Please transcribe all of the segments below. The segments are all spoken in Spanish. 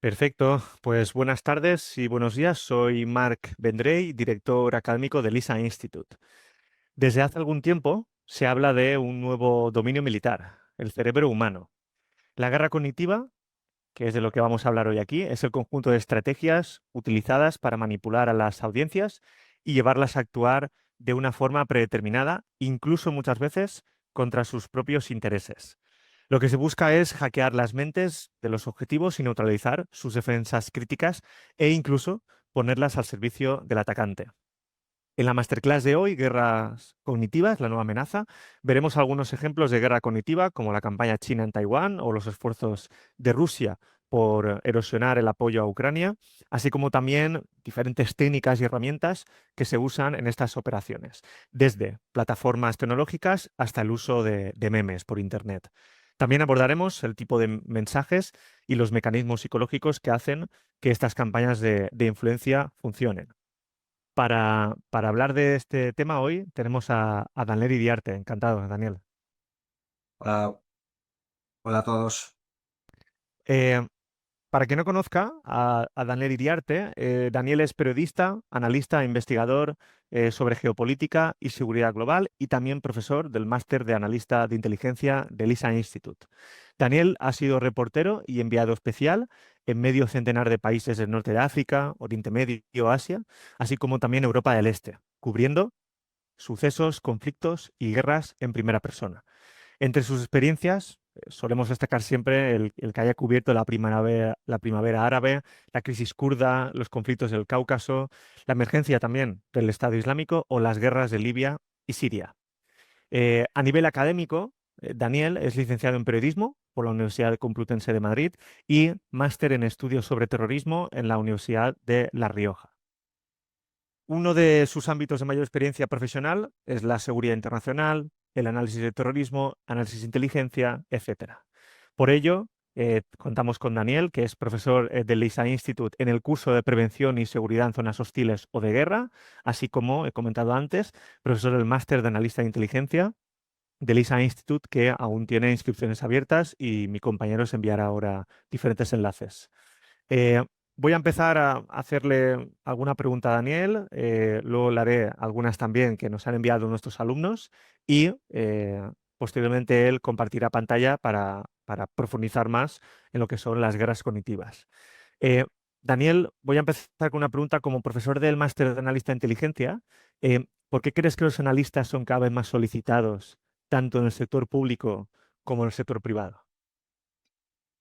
Perfecto, pues buenas tardes y buenos días. Soy Marc Vendrell, director académico del LISA Institute. Desde hace algún tiempo se habla de un nuevo dominio militar, el cerebro humano. La guerra cognitiva, que es de lo que vamos a hablar hoy aquí, es el conjunto de estrategias utilizadas para manipular a las audiencias y llevarlas a actuar de una forma predeterminada, incluso muchas veces contra sus propios intereses. Lo que se busca es hackear las mentes de los objetivos y neutralizar sus defensas críticas e incluso ponerlas al servicio del atacante. En la masterclass de hoy, Guerras Cognitivas, la nueva amenaza, veremos algunos ejemplos de guerra cognitiva, como la campaña china en Taiwán o los esfuerzos de Rusia por erosionar el apoyo a Ucrania, así como también diferentes técnicas y herramientas que se usan en estas operaciones, desde plataformas tecnológicas hasta el uso de memes por Internet. También abordaremos el tipo de mensajes y los mecanismos psicológicos que hacen que estas campañas de influencia funcionen. Para hablar de este tema hoy tenemos a Daniel Iriarte. Encantado, Daniel. Hola, hola a todos. Eh, para quien no conozca a Daniel Iriarte, Daniel es periodista, analista e investigador sobre geopolítica y seguridad global y también profesor del máster de analista de inteligencia del LISA Institute. Daniel ha sido reportero y enviado especial en medio centenar de países del norte de África, Oriente Medio, Asia, así como también Europa del Este, cubriendo sucesos, conflictos y guerras en primera persona. Entre sus experiencias, solemos destacar siempre el que haya cubierto la primavera árabe, la crisis kurda, los conflictos del Cáucaso, la emergencia también del Estado Islámico o las guerras de Libia y Siria. A nivel académico, Daniel es licenciado en periodismo por la Universidad Complutense de Madrid y máster en estudios sobre terrorismo en la Universidad de La Rioja. Uno de sus ámbitos de mayor experiencia profesional es la seguridad internacional, el análisis de terrorismo, análisis de inteligencia, etcétera. Por ello, contamos con Daniel, que es profesor del LISA Institute en el curso de Prevención y Seguridad en Zonas Hostiles o de Guerra, así como, he comentado antes, profesor del máster de Analista de Inteligencia del LISA Institute, que aún tiene inscripciones abiertas y mi compañero os enviará ahora diferentes enlaces. Eh, Voy a empezar a hacerle alguna pregunta a Daniel, luego le haré algunas también que nos han enviado nuestros alumnos y posteriormente él compartirá pantalla para profundizar más en lo que son las guerras cognitivas. Eh, Daniel, voy a empezar con una pregunta como profesor del máster de analista de inteligencia. ¿Por qué crees que los analistas son cada vez más solicitados, tanto en el sector público como en el sector privado?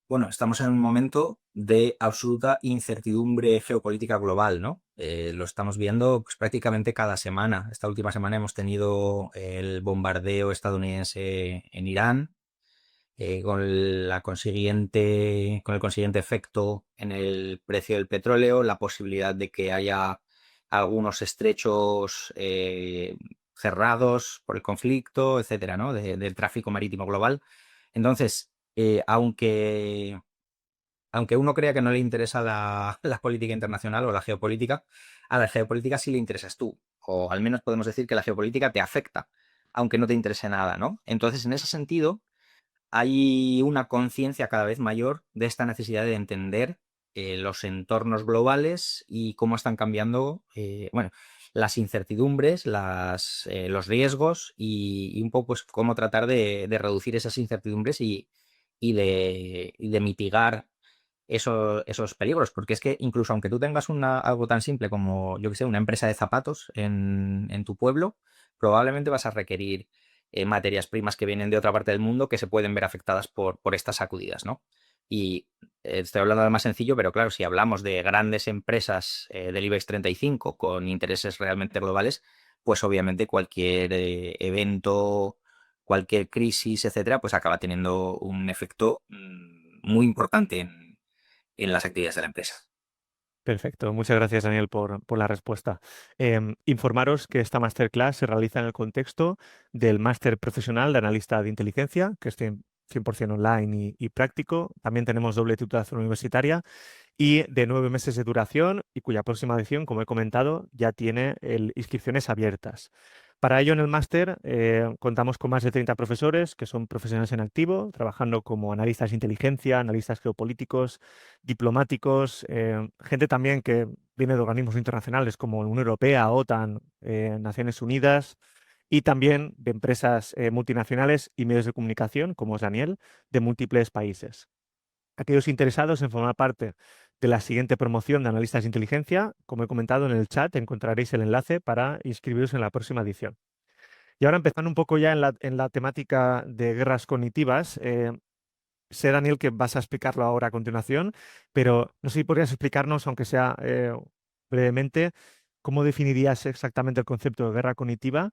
Bueno, estamos en un momento de absoluta incertidumbre geopolítica global, ¿no? Lo estamos viendo pues, prácticamente cada semana. Esta última semana hemos tenido el bombardeo estadounidense en Irán, con el consiguiente efecto en el precio del petróleo, la posibilidad de que haya algunos estrechos cerrados por el conflicto, etcétera, ¿no? Del tráfico marítimo global. Entonces, aunque uno crea que no le interesa la política internacional o la geopolítica, a la geopolítica sí le interesas tú. O al menos podemos decir que la geopolítica te afecta, aunque no te interese nada, ¿no? Entonces, en ese sentido, hay una conciencia cada vez mayor de esta necesidad de entender los entornos globales y cómo están cambiando, bueno, las incertidumbres, los riesgos y un poco pues, cómo tratar de reducir esas incertidumbres y de mitigar esos peligros. Porque es que incluso aunque tú tengas algo tan simple como, yo que sé, una empresa de zapatos en tu pueblo, probablemente vas a requerir materias primas que vienen de otra parte del mundo que se pueden ver afectadas por estas sacudidas, ¿no? Y estoy hablando de más sencillo, pero claro, si hablamos de grandes empresas del IBEX 35 con intereses realmente globales, pues obviamente cualquier evento, cualquier crisis, etcétera, pues acaba teniendo un efecto muy importante en las actividades de la empresa. Perfecto, muchas gracias Daniel por la respuesta. Informaros que esta masterclass se realiza en el contexto del máster profesional de analista de inteligencia, que es 100% online y práctico. También tenemos doble titulación universitaria y de 9 meses de duración y cuya próxima edición, como he comentado, ya tiene inscripciones abiertas. Para ello, en el máster contamos con más de 30 profesores que son profesionales en activo, trabajando como analistas de inteligencia, analistas geopolíticos, diplomáticos, gente también que viene de organismos internacionales como la Unión Europea, OTAN, Naciones Unidas, y también de empresas multinacionales y medios de comunicación, como es Daniel, de múltiples países. Aquellos interesados en formar parte de la siguiente promoción de analistas de inteligencia, como he comentado en el chat, encontraréis el enlace para inscribiros en la próxima edición. Y ahora empezando un poco ya en la temática de guerras cognitivas, sé, Daniel, que vas a explicarlo ahora a continuación, pero no sé si podrías explicarnos, aunque sea brevemente, cómo definirías exactamente el concepto de guerra cognitiva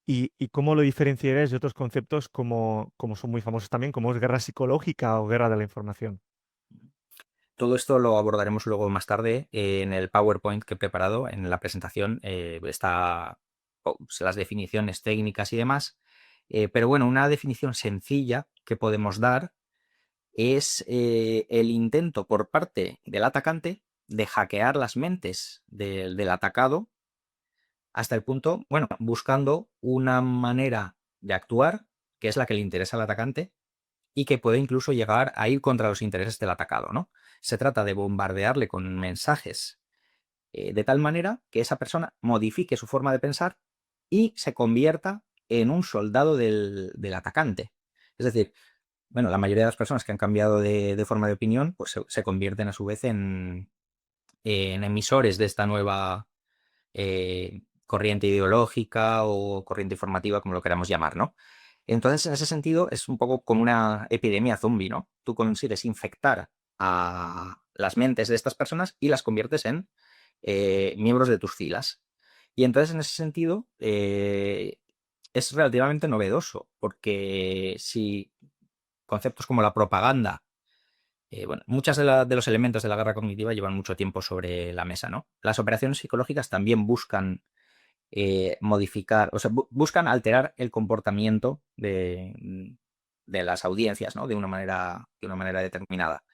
y cómo lo diferenciarías de otros conceptos como son muy famosos también, como es guerra psicológica o guerra de la información. Todo esto lo abordaremos luego más tarde en el PowerPoint que he preparado. En la presentación está las definiciones técnicas y demás. Pero bueno, una definición sencilla que podemos dar es el intento por parte del atacante de hackear las mentes del atacado hasta el punto, bueno, buscando una manera de actuar que es la que le interesa al atacante y que puede incluso llegar a ir contra los intereses del atacado, ¿no? Se trata de bombardearle con mensajes de tal manera que esa persona modifique su forma de pensar y se convierta en un soldado del atacante. Es decir, bueno, la mayoría de las personas que han cambiado de forma de opinión, pues se convierten a su vez en emisores de esta nueva corriente ideológica o corriente informativa, como lo queramos llamar, ¿no? Entonces, en ese sentido, es un poco como una epidemia zombie, ¿no? Tú consigues infectar a las mentes de estas personas y las conviertes en miembros de tus filas. Y entonces, en ese sentido, es relativamente novedoso, porque si conceptos como la propaganda, bueno, muchos de los elementos de la guerra cognitiva llevan mucho tiempo sobre la mesa, ¿no? Las operaciones psicológicas también buscan modificar, o sea, buscan alterar el comportamiento de las audiencias, ¿no? De una manera determinada.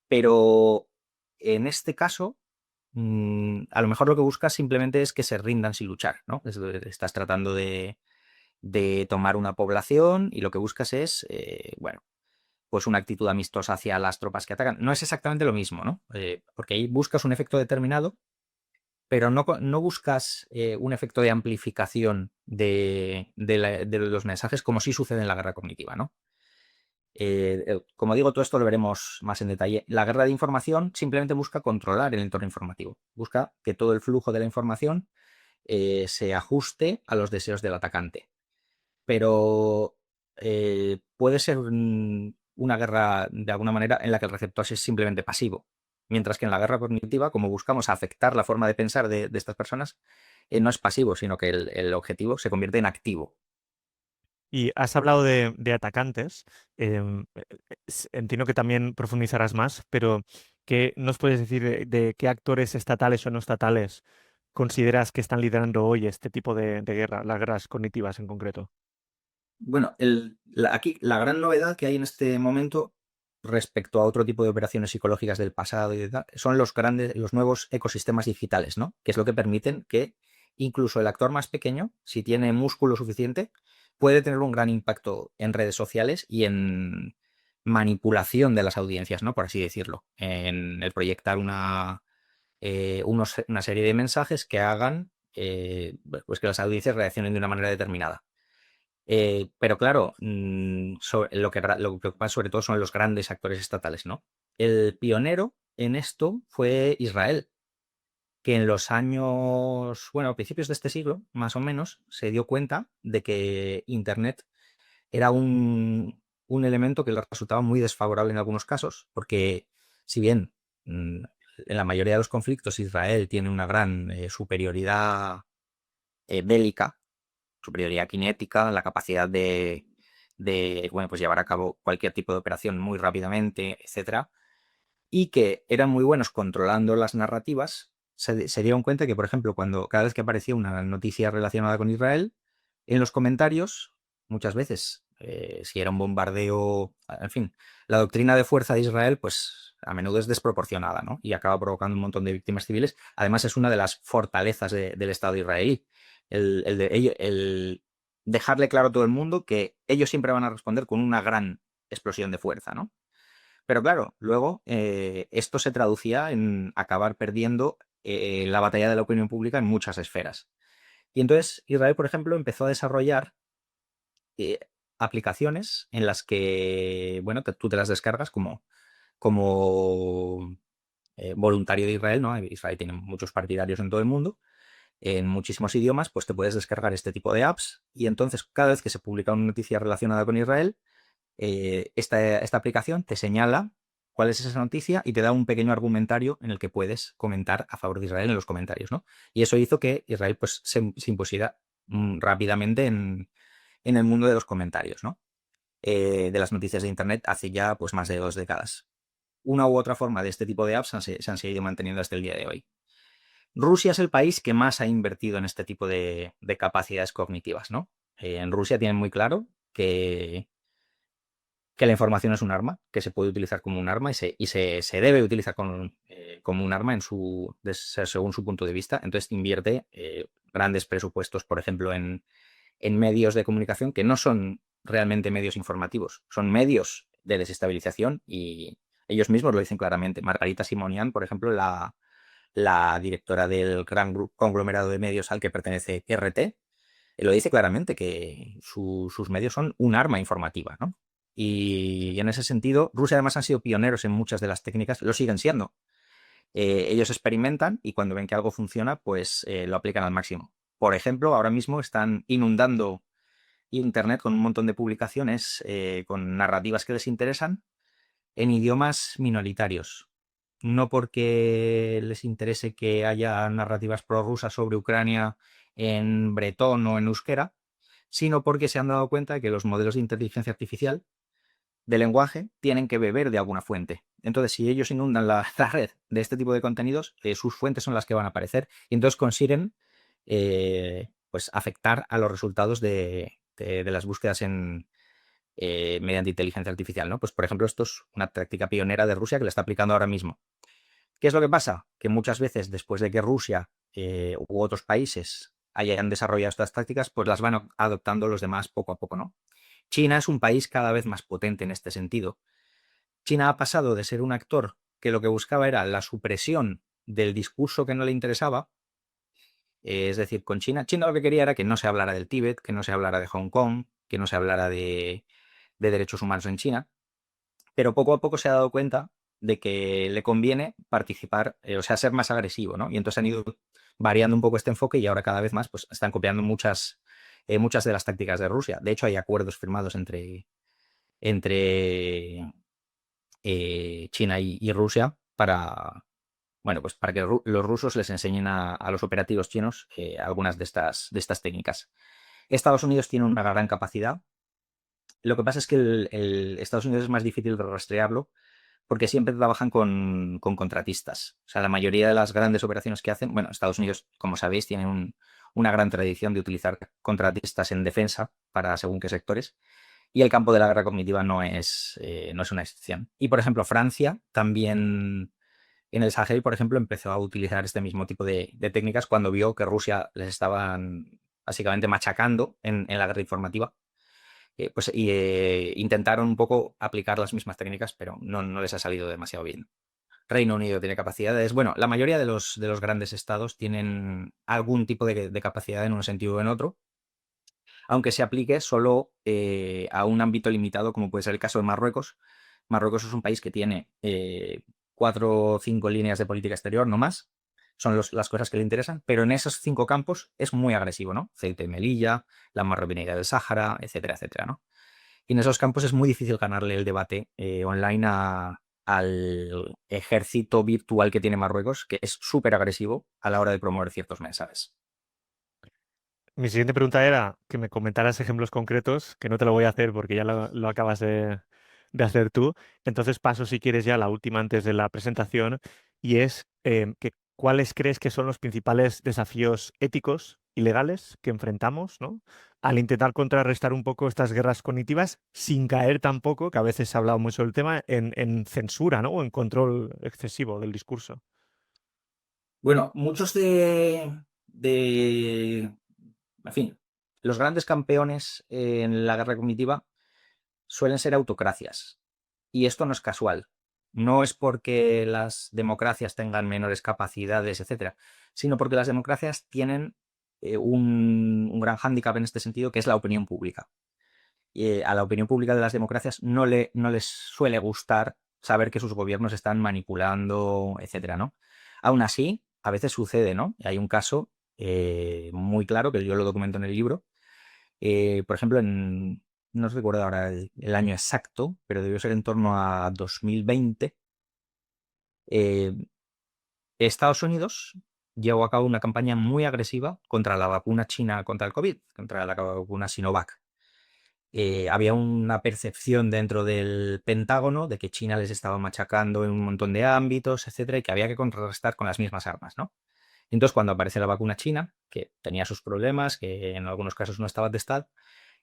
Pero en este caso, a lo mejor lo que buscas simplemente es que se rindan sin luchar, ¿no? Estás tratando de tomar una población y lo que buscas es, bueno, pues una actitud amistosa hacia las tropas que atacan. No es exactamente lo mismo, ¿no? Porque ahí buscas un efecto determinado, pero no buscas un efecto de amplificación de los mensajes como sí sucede en la guerra cognitiva, ¿no? Como digo, todo esto lo veremos más en detalle. La guerra de información simplemente busca controlar el entorno informativo. Busca que todo el flujo de la información se ajuste a los deseos del atacante. Pero puede ser una guerra de alguna manera en la que el receptor es simplemente pasivo. Mientras que en la guerra cognitiva, como buscamos afectar la forma de pensar de estas personas, no es pasivo, sino que el objetivo se convierte en activo. Y has hablado de atacantes. Entiendo que también profundizarás más, pero ¿qué nos puedes decir de qué actores estatales o no estatales consideras que están liderando hoy este tipo de guerra, las guerras cognitivas en concreto? Bueno, aquí la gran novedad que hay en este momento respecto a otro tipo de operaciones psicológicas del pasado y de tal, son los nuevos ecosistemas digitales, ¿no? Que es lo que permiten que incluso el actor más pequeño, si tiene músculo suficiente, puede tener un gran impacto en redes sociales y en manipulación de las audiencias, ¿no? Por así decirlo. En el proyectar una serie de mensajes que hagan pues que las audiencias reaccionen de una manera determinada. Pero claro, lo que preocupa sobre todo son los grandes actores estatales, ¿no? El pionero en esto fue Israel, que en los años, bueno, a principios de este siglo, más o menos, se dio cuenta de que Internet era un elemento que le resultaba muy desfavorable en algunos casos, porque si bien en la mayoría de los conflictos Israel tiene una gran superioridad bélica, superioridad cinética, la capacidad bueno, pues llevar a cabo cualquier tipo de operación muy rápidamente, etcétera, y que eran muy buenos controlando las narrativas, se dieron cuenta que, por ejemplo, cada vez que aparecía una noticia relacionada con Israel, en los comentarios, muchas veces, si era un bombardeo, en fin, la doctrina de fuerza de Israel, pues a menudo es desproporcionada, ¿no? Y acaba provocando un montón de víctimas civiles. Además, es una de las fortalezas del Estado israelí. el dejarle claro a todo el mundo que ellos siempre van a responder con una gran explosión de fuerza, ¿no? Pero claro, luego esto se traducía en acabar perdiendo la batalla de la opinión pública en muchas esferas. Y entonces Israel, por ejemplo, empezó a desarrollar eh, aplicaciones en las que, bueno, tú te las descargas como voluntario de Israel, ¿no? Israel tiene muchos partidarios en todo el mundo, en muchísimos idiomas, pues te puedes descargar este tipo de apps y entonces cada vez que se publica una noticia relacionada con Israel, esta aplicación te señala cuál es esa noticia y te da un pequeño argumentario en el que puedes comentar a favor de Israel en los comentarios, ¿no? Y eso hizo que Israel pues, se impusiera rápidamente en el mundo de los comentarios, ¿no? De las noticias de Internet hace ya pues, más de 2 décadas. Una u otra forma de este tipo de apps se han seguido manteniendo hasta el día de hoy. Rusia es el país que más ha invertido en este tipo de capacidades cognitivas, ¿no? En Rusia tienen muy claro que la información es un arma, que se puede utilizar como un arma y se debe utilizar como un arma según su punto de vista. Entonces invierte grandes presupuestos, por ejemplo, en medios de comunicación que no son realmente medios informativos, son medios de desestabilización y ellos mismos lo dicen claramente. Margarita Simonian, por ejemplo, la directora del gran conglomerado de medios al que pertenece RT, lo dice claramente, que sus medios son un arma informativa, ¿no? Y en ese sentido, Rusia además han sido pioneros en muchas de las técnicas, lo siguen siendo. Ellos experimentan y cuando ven que algo funciona, pues lo aplican al máximo. Por ejemplo, ahora mismo están inundando Internet con un montón de publicaciones con narrativas que les interesan en idiomas minoritarios. No porque les interese que haya narrativas prorrusas sobre Ucrania en bretón o en euskera, sino porque se han dado cuenta de que los modelos de inteligencia artificial de lenguaje tienen que beber de alguna fuente. Entonces, si ellos inundan la red de este tipo de contenidos, sus fuentes son las que van a aparecer y entonces consiguen pues afectar a los resultados de las búsquedas mediante inteligencia artificial, ¿no? Pues, por ejemplo, esto es una táctica pionera de Rusia que la está aplicando ahora mismo. ¿Qué es lo que pasa? Que muchas veces después de que Rusia u otros países hayan desarrollado estas tácticas, pues las van adoptando los demás poco a poco, ¿no? China es un país cada vez más potente en este sentido. China ha pasado de ser un actor que lo que buscaba era la supresión del discurso que no le interesaba, es decir, con China lo que quería era que no se hablara del Tíbet, que no se hablara de Hong Kong, que no se hablara de derechos humanos en China, pero poco a poco se ha dado cuenta de que le conviene participar, o sea, ser más agresivo, ¿no? Y entonces han ido variando un poco este enfoque y ahora cada vez más pues, están copiando muchas de las tácticas de Rusia. De hecho, hay acuerdos firmados entre China y Rusia bueno, pues para que los rusos les enseñen a los operativos chinos algunas de estas técnicas. Estados Unidos tiene una gran capacidad. Lo que pasa es que el Estados Unidos es más difícil de rastrearlo porque siempre trabajan con contratistas. O sea, la mayoría de las grandes operaciones que hacen, bueno, Estados Unidos, como sabéis, tiene una gran tradición de utilizar contratistas en defensa para según qué sectores, y el campo de la guerra cognitiva no es una excepción. Y, por ejemplo, Francia también en el Sahel, por ejemplo, empezó a utilizar este mismo tipo de técnicas cuando vio que Rusia les estaban básicamente machacando en la guerra informativa intentaron un poco aplicar las mismas técnicas, pero no les ha salido demasiado bien. Reino Unido tiene capacidades. Bueno, la mayoría de los grandes estados tienen algún tipo de capacidad en un sentido o en otro, aunque se aplique solo a un ámbito limitado, como puede ser el caso de Marruecos. Marruecos es un país que tiene 4 o 5 líneas de política exterior, no más. Son las cosas que le interesan, pero en esos 5 campos es muy agresivo, ¿no? Ceuta y Melilla, la Marrubinidad del Sáhara, etcétera, etcétera, ¿no? Y en esos campos es muy difícil ganarle el debate online al ejército virtual que tiene Marruecos, que es súper agresivo a la hora de promover ciertos mensajes. Mi siguiente pregunta era que me comentaras ejemplos concretos, que no te lo voy a hacer porque ya lo acabas de hacer tú. Entonces paso, si quieres, ya a la última antes de la presentación, y es ¿cuáles crees que son los principales desafíos éticos y legales que enfrentamos, ¿no? Al intentar contrarrestar un poco estas guerras cognitivas sin caer tampoco, que a veces se ha hablado mucho del tema, en censura, ¿no? O en control excesivo del discurso. Bueno, muchos de En fin, los grandes campeones en la guerra cognitiva suelen ser autocracias. Y esto no es casual. No es porque las democracias tengan menores capacidades, etcétera, sino porque las democracias tienen un gran hándicap en este sentido, que es la opinión pública. A la opinión pública de las democracias no les suele gustar saber que sus gobiernos están manipulando, etcétera, ¿no? Aún así, a veces sucede, ¿no? Hay un caso muy claro que yo lo documento en el libro. Por ejemplo, no recuerdo ahora el año exacto, pero debió ser en torno a 2020. eh, Estados Unidos llevó a cabo una campaña muy agresiva contra la vacuna china contra el COVID, contra la vacuna Sinovac. Había una percepción dentro del Pentágono de que China les estaba machacando en un montón de ámbitos, etcétera, y que había que contrarrestar con las mismas armas, ¿no? Entonces, cuando aparece la vacuna china, que tenía sus problemas, que en algunos casos no estaba testada,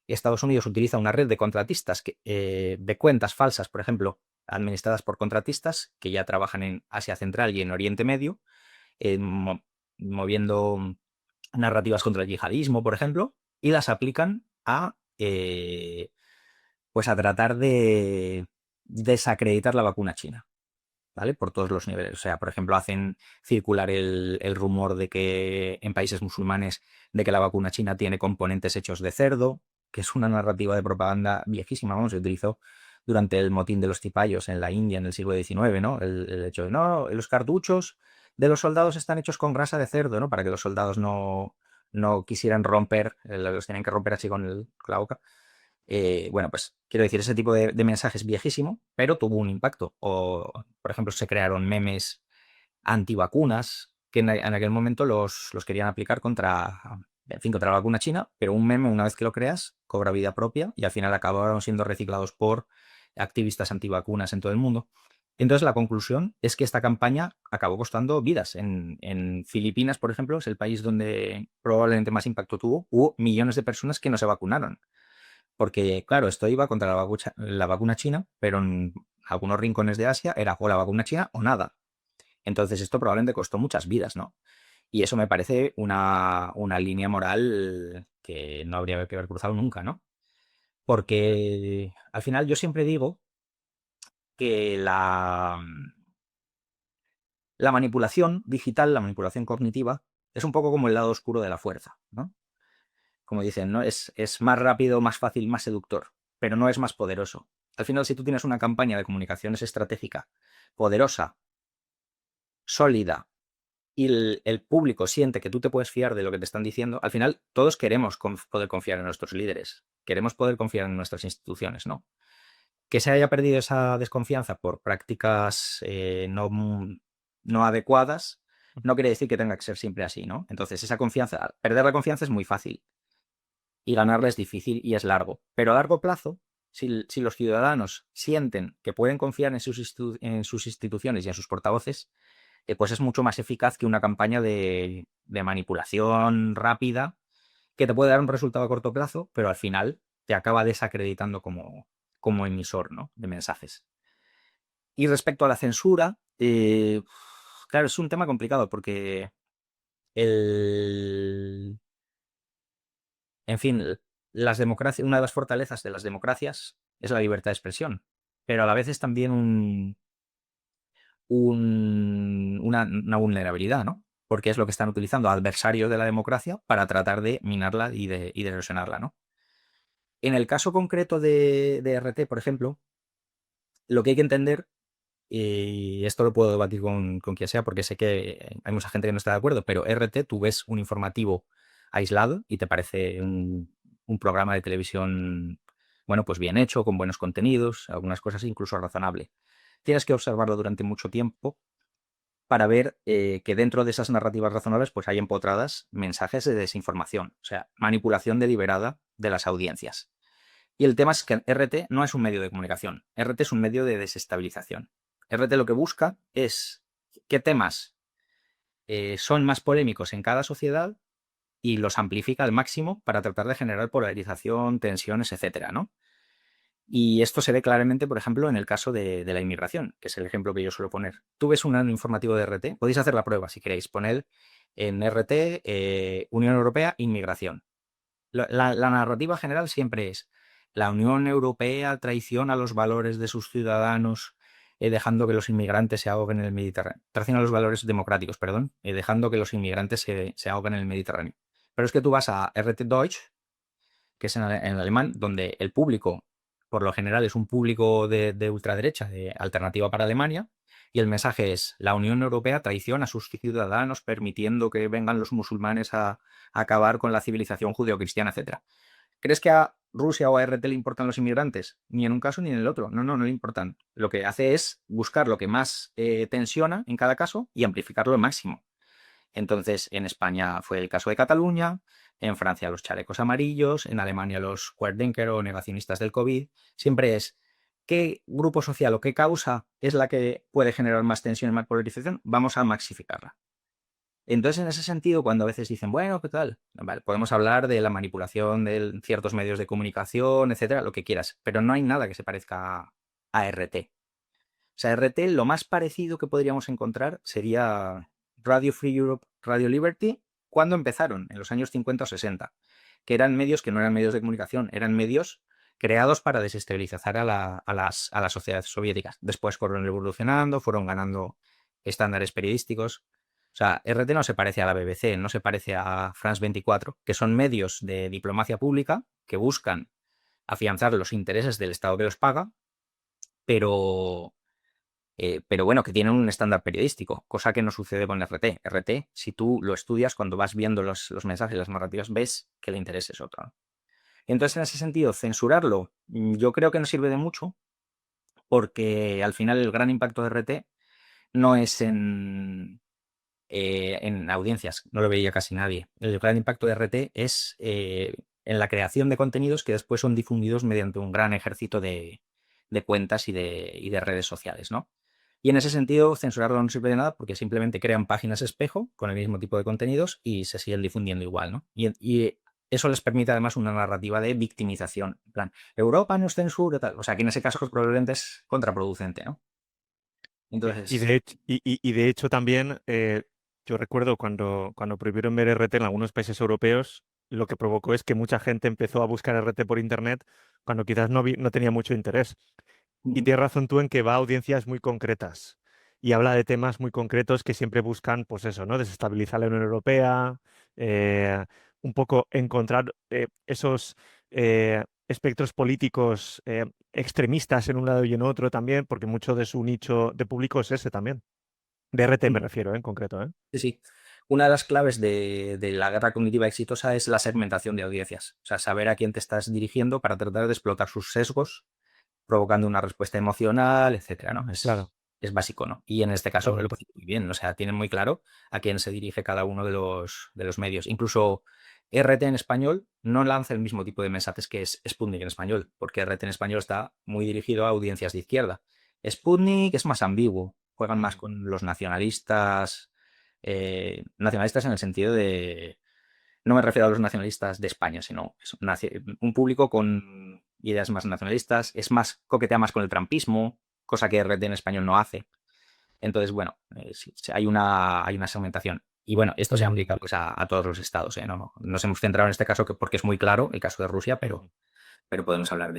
Estados Unidos utiliza una red de contratistas, de cuentas falsas, por ejemplo, administradas por contratistas que ya trabajan en Asia Central y en Oriente Medio, eh, mo- moviendo narrativas contra el yihadismo, por ejemplo, y las aplican pues a tratar de desacreditar la vacuna china. ¿Vale? Por todos los niveles. O sea, por ejemplo, hacen circular el rumor de que en países musulmanes de que la vacuna china tiene componentes hechos de cerdo, que es una narrativa de propaganda viejísima, vamos, se utilizó durante el motín de los cipayos en la India en el siglo XIX, ¿no? El hecho de, no, los cartuchos de los soldados están hechos con grasa de cerdo, ¿no? Para que los soldados no quisieran romper, los tienen que romper así con la boca. Bueno, pues quiero decir, ese tipo de mensaje es viejísimo, pero tuvo un impacto. O, por ejemplo, se crearon memes antivacunas que en aquel momento los querían aplicar contra, en fin, contra la vacuna china, pero un meme, una vez que lo creas, cobra vida propia y al final acabaron siendo reciclados por activistas antivacunas en todo el mundo. Entonces, la conclusión es que esta campaña acabó costando vidas. En Filipinas, por ejemplo, es el país donde probablemente más impacto tuvo. Hubo millones de personas que no se vacunaron. Porque, claro, esto iba contra la vacuna china, pero en algunos rincones de Asia era o la vacuna china o nada. Entonces esto probablemente costó muchas vidas, ¿no? Y eso me parece una línea moral que no habría que haber cruzado nunca, ¿no? Porque al final yo siempre digo que la manipulación digital, la manipulación cognitiva, es un poco como el lado oscuro de la fuerza, ¿no? Como dicen, ¿no? Es más rápido, más fácil, más seductor, pero no es más poderoso. Al final, si tú tienes una campaña de comunicaciones estratégica poderosa, sólida, y el público siente que tú te puedes fiar de lo que te están diciendo, al final todos queremos poder confiar en nuestros líderes, queremos poder confiar en nuestras instituciones, ¿no? Que se haya perdido esa desconfianza por prácticas no adecuadas, no quiere decir que tenga que ser siempre así, ¿no? Entonces, esa confianza, perder la confianza es muy fácil y ganarla es difícil y es largo. Pero a largo plazo, si los ciudadanos sienten que pueden confiar en sus instituciones y en sus portavoces, pues es mucho más eficaz que una campaña de manipulación rápida que te puede dar un resultado a corto plazo, pero al final te acaba desacreditando como emisor, ¿no? De mensajes. Y respecto a la censura, claro, es un tema complicado porque el, en fin, las democracias, una de las fortalezas de las democracias es la libertad de expresión, pero a la vez es también una vulnerabilidad, ¿no? Porque es lo que están utilizando adversarios de la democracia para tratar de minarla y de erosionarla, ¿no? En el caso concreto de RT, por ejemplo, lo que hay que entender, y esto lo puedo debatir con quien sea porque sé que hay mucha gente que no está de acuerdo, pero RT, tú ves un informativo aislado y te parece un programa de televisión, bueno, pues bien hecho, con buenos contenidos, algunas cosas incluso razonable. Tienes que observarlo durante mucho tiempo para ver que dentro de esas narrativas razonables pues hay empotradas mensajes de desinformación, o sea, manipulación deliberada de las audiencias. Y el tema es que RT no es un medio de comunicación, RT es un medio de desestabilización. RT lo que busca es qué temas son más polémicos en cada sociedad y los amplifica al máximo para tratar de generar polarización, tensiones, etcétera, ¿no? Y esto se ve claramente, por ejemplo, en el caso de la inmigración, que es el ejemplo que yo suelo poner. Tú ves un informativo de RT, podéis hacer la prueba si queréis, poner en RT Unión Europea, inmigración. La narrativa general siempre es: la Unión Europea traiciona los valores de sus ciudadanos, dejando que los inmigrantes se ahoguen en el Mediterráneo. Traiciona los valores democráticos, perdón, dejando que los inmigrantes se ahoguen en el Mediterráneo. Pero es que tú vas a RT Deutsch, que es en alemán, donde el público, por lo general, es un público de ultraderecha, de Alternativa para Alemania, y el mensaje es: la Unión Europea traiciona a sus ciudadanos permitiendo que vengan los musulmanes a acabar con la civilización judeocristiana, etc. ¿Crees que a Rusia o a RT le importan los inmigrantes? Ni en un caso ni en el otro. No, no, no le importan. Lo que hace es buscar lo que más tensiona en cada caso y amplificarlo al máximo. Entonces, en España fue el caso de Cataluña, en Francia los chalecos amarillos, en Alemania los Querdenker o negacionistas del COVID. Siempre es: ¿qué grupo social o qué causa es la que puede generar más tensión y más polarización? Vamos a maxificarla. Entonces, en ese sentido, cuando a veces dicen, bueno, ¿qué tal? Vale, podemos hablar de la manipulación de ciertos medios de comunicación, etcétera, lo que quieras, pero no hay nada que se parezca a RT. O sea, RT, lo más parecido que podríamos encontrar sería Radio Free Europe, Radio Liberty, cuando empezaron, en los años 50 o 60, que eran medios que no eran medios de comunicación, eran medios creados para desestabilizar a las sociedades soviéticas. Después fueron evolucionando, fueron ganando estándares periodísticos. O sea, RT no se parece a la BBC, no se parece a France 24, que son medios de diplomacia pública que buscan afianzar los intereses del Estado que los paga, pero bueno, que tienen un estándar periodístico, cosa que no sucede con RT. RT, si tú lo estudias, cuando vas viendo los mensajes, las narrativas, ves que el interés es otro, ¿no? Entonces, en ese sentido, censurarlo, yo creo que no sirve de mucho, porque al final el gran impacto de RT no es en audiencias, no lo veía casi nadie. El gran impacto de RT es en la creación de contenidos que después son difundidos mediante un gran ejército de cuentas y de redes sociales, ¿no? Y en ese sentido, censurarlo no sirve de nada, porque simplemente crean páginas espejo con el mismo tipo de contenidos y se siguen difundiendo igual, ¿no? Y eso les permite además una narrativa de victimización. En plan, Europa nos censura, tal. O sea, que en ese caso probablemente es contraproducente, ¿no? Y Entonces, de hecho también, yo recuerdo cuando prohibieron ver RT en algunos países europeos, lo que provocó es que mucha gente empezó a buscar RT por internet cuando quizás no tenía mucho interés. Y tienes razón tú en que va a audiencias muy concretas y habla de temas muy concretos que siempre buscan, pues eso, ¿no? Desestabilizar la Unión Europea, eh, un poco encontrar esos espectros políticos extremistas en un lado y en otro también, porque mucho de su nicho de público es ese también. De RT me refiero, en concreto, ¿eh? sí, sí. Una de las claves de la guerra cognitiva exitosa es la segmentación de audiencias. O sea, saber a quién te estás dirigiendo para tratar de explotar sus sesgos, provocando una respuesta emocional, etcétera, ¿no? Claro, Es básico, ¿no? Y en este caso lo totalmente. hace muy bien. O sea, tienen muy claro a quién se dirige cada uno de los medios. Incluso RT en español no lanza el mismo tipo de mensajes que es Sputnik en español, porque RT en español está muy dirigido a audiencias de izquierda. Sputnik es más ambiguo, juegan más Mm. con los nacionalistas, nacionalistas en el sentido de, no me refiero a los nacionalistas de España, sino es un público con ideas más nacionalistas, es más, coquetea más con el trampismo, cosa que RT en español no hace. Entonces, bueno, sí, hay una segmentación. Y bueno, esto se aplica pues, a todos los estados, ¿eh? No, nos hemos centrado en este caso porque es muy claro, el caso de Rusia, Ujú. pero podemos hablar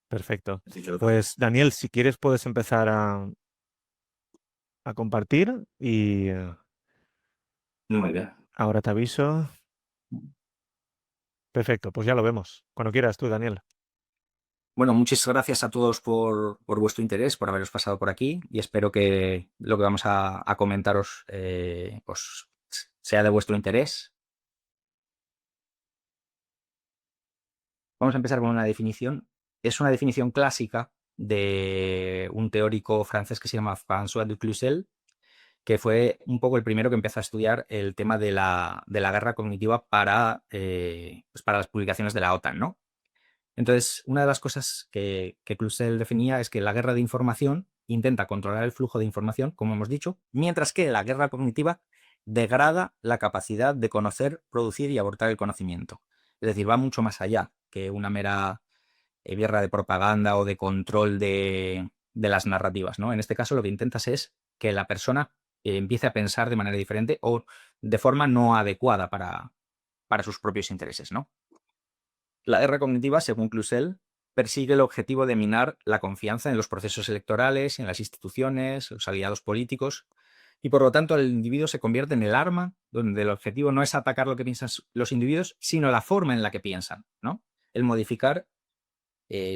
Perfecto. de otros. Pues Daniel, si quieres puedes empezar a compartir y Muy bien. ahora te aviso. Perfecto, pues ya lo vemos. Cuando quieras tú, Daniel. Bueno, muchas gracias a todos por vuestro interés, por haberos pasado por aquí y espero que lo que vamos a comentaros pues, sea de vuestro interés. Vamos a empezar con una definición. Es una definición clásica de un teórico francés que se llama François de Cluzel, que fue un poco el primero que empezó a estudiar el tema de la guerra cognitiva pues para las publicaciones de la OTAN, ¿no? Entonces, una de las cosas que Cluzel definía es que la guerra de información intenta controlar el flujo de información, como hemos dicho, mientras que la guerra cognitiva degrada la capacidad de conocer, producir y abortar el conocimiento. Es decir, va mucho más allá que una mera guerra de propaganda o de control de las narrativas, ¿no? En este caso, lo que intentas es que la persona empiece a pensar de manera diferente o de forma no adecuada para para sus propios intereses, ¿no? La guerra cognitiva, según Clusel, persigue el objetivo de minar la confianza en los procesos electorales, en las instituciones, los aliados políticos, y por lo tanto el individuo se convierte en el arma donde el objetivo no es atacar lo que piensan los individuos, sino la forma en la que piensan, ¿no? El modificar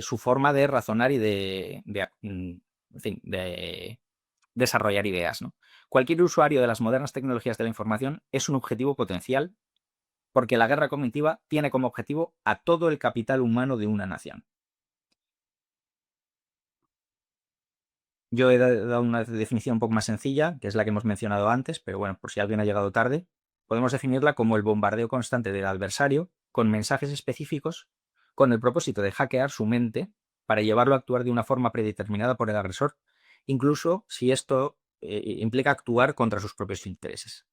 su forma de razonar y en fin, de desarrollar ideas, ¿no? Cualquier usuario de las modernas tecnologías de la información es un objetivo potencial porque la guerra cognitiva tiene como objetivo a todo el capital humano de una nación. Yo he dado una definición un poco más sencilla, que es la que hemos mencionado antes, pero bueno, por si alguien ha llegado tarde, podemos definirla como el bombardeo constante del adversario con mensajes específicos con el propósito de hackear su mente para llevarlo a actuar de una forma predeterminada por el agresor, incluso si esto implica actuar contra sus propios intereses.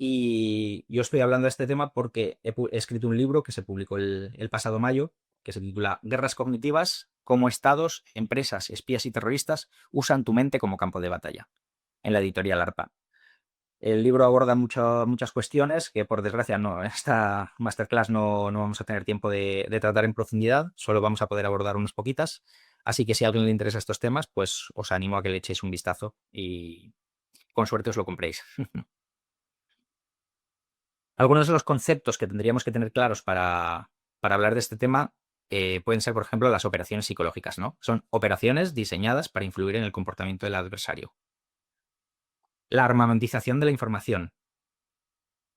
Y yo estoy hablando de este tema porque he escrito un libro que se publicó el pasado mayo, que se titula Guerras cognitivas, cómo estados, empresas, espías y terroristas usan tu mente como campo de batalla, en la editorial ARPA. El libro aborda muchas cuestiones que, por desgracia, en esta masterclass no vamos a tener tiempo de tratar en profundidad, solo vamos a poder abordar unas poquitas. Así que si a alguien le interesa estos temas, pues os animo a que le echéis un vistazo y con suerte os lo compréis. Algunos de los conceptos que tendríamos que tener claros para hablar de este tema pueden ser, por ejemplo, las operaciones psicológicas, ¿no? Son operaciones diseñadas para influir en el comportamiento del adversario. La armamentización de la información,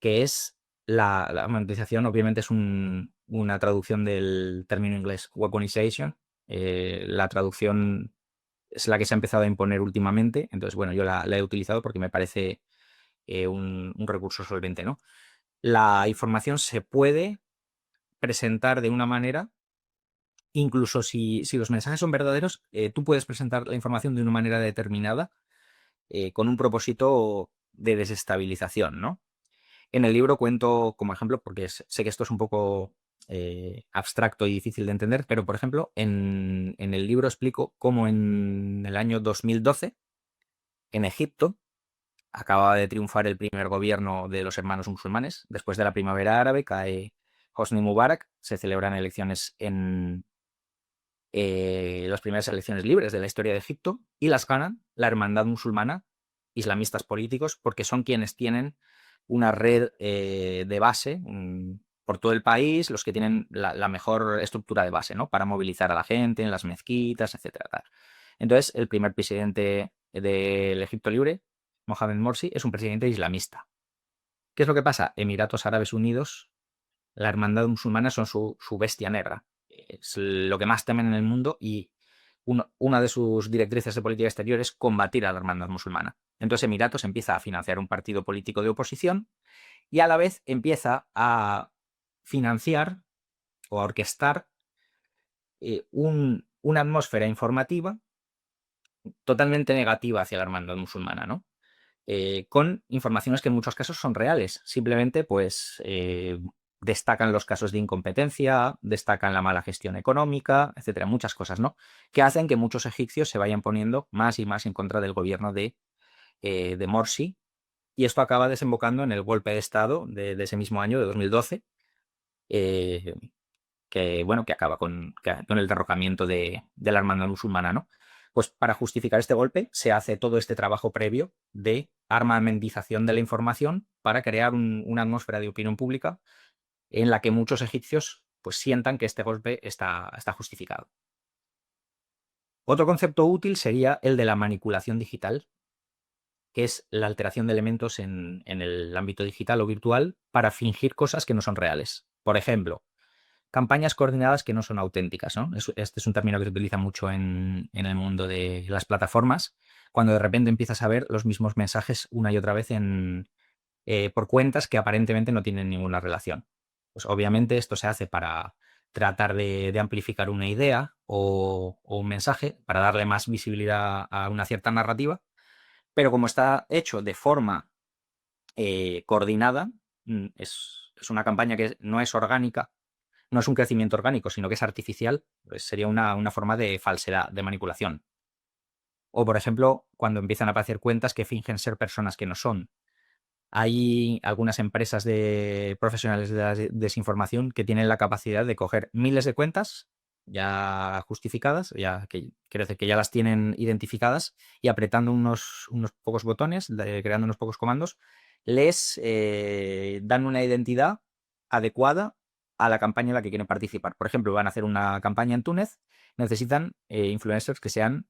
que es la armamentización, obviamente es una traducción del término inglés weaponization. La traducción es la que se ha empezado a imponer últimamente, entonces, bueno, yo la he utilizado porque me parece un recurso solvente, ¿no? La información se puede presentar de una manera, incluso si los mensajes son verdaderos, tú puedes presentar la información de una manera determinada con un propósito de desestabilización, ¿no? En el libro cuento como ejemplo, porque sé que esto es un poco abstracto y difícil de entender, pero por ejemplo, en el libro explico cómo en el año 2012, en Egipto, acababa de triunfar el primer gobierno de los hermanos musulmanes. Después de la primavera árabe cae Hosni Mubarak, se celebran elecciones en las primeras elecciones libres de la historia de Egipto y las ganan la hermandad musulmana, islamistas políticos, porque son quienes tienen una red de base por todo el país, los que tienen la mejor estructura de base, ¿no? Para movilizar a la gente en las mezquitas, etcétera, tal. Entonces, el primer presidente del Egipto Libre, Mohamed Morsi, es un presidente islamista. ¿Qué es lo que pasa? Emiratos Árabes Unidos, la hermandad musulmana son su bestia negra. Es lo que más temen en el mundo y una de sus directrices de política exterior es combatir a la hermandad musulmana. Entonces Emiratos empieza a financiar un partido político de oposición y a la vez empieza a financiar o a orquestar una atmósfera informativa totalmente negativa hacia la hermandad musulmana, ¿no? Con informaciones que en muchos casos son reales. Simplemente, pues, destacan los casos de incompetencia, destacan la mala gestión económica, etcétera, muchas cosas, ¿no? Que hacen que muchos egipcios se vayan poniendo más y más en contra del gobierno de Morsi. Y esto acaba desembocando en el golpe de Estado de ese mismo año, de 2012, eh, que acaba con el derrocamiento de la hermandad musulmana, ¿no? Pues para justificar este golpe se hace todo este trabajo previo de armamentización de la información para crear una atmósfera de opinión pública en la que muchos egipcios pues sientan que este golpe está justificado. Otro concepto útil sería el de la manipulación digital, que es la alteración de elementos en el ámbito digital o virtual para fingir cosas que no son reales. Por ejemplo, campañas coordinadas que no son auténticas, ¿no? Este es un término que se utiliza mucho en el mundo de las plataformas, cuando de repente empiezas a ver los mismos mensajes una y otra vez por cuentas que aparentemente no tienen ninguna relación. Pues obviamente esto se hace para tratar de amplificar una idea o un mensaje, para darle más visibilidad a una cierta narrativa, pero como está hecho de forma coordinada, es una campaña que no es orgánica, no es un crecimiento orgánico, sino que es artificial, pues sería una forma de falsedad, de manipulación. O, por ejemplo, cuando empiezan a aparecer cuentas que fingen ser personas que no son. Hay algunas empresas de profesionales de la desinformación que tienen la capacidad de coger miles de cuentas ya justificadas, ya que quiero decir que ya las tienen identificadas, y apretando unos pocos botones, creando unos pocos comandos, les dan una identidad adecuada a la campaña en la que quieren participar. Por ejemplo, van a hacer una campaña en Túnez, necesitan influencers que sean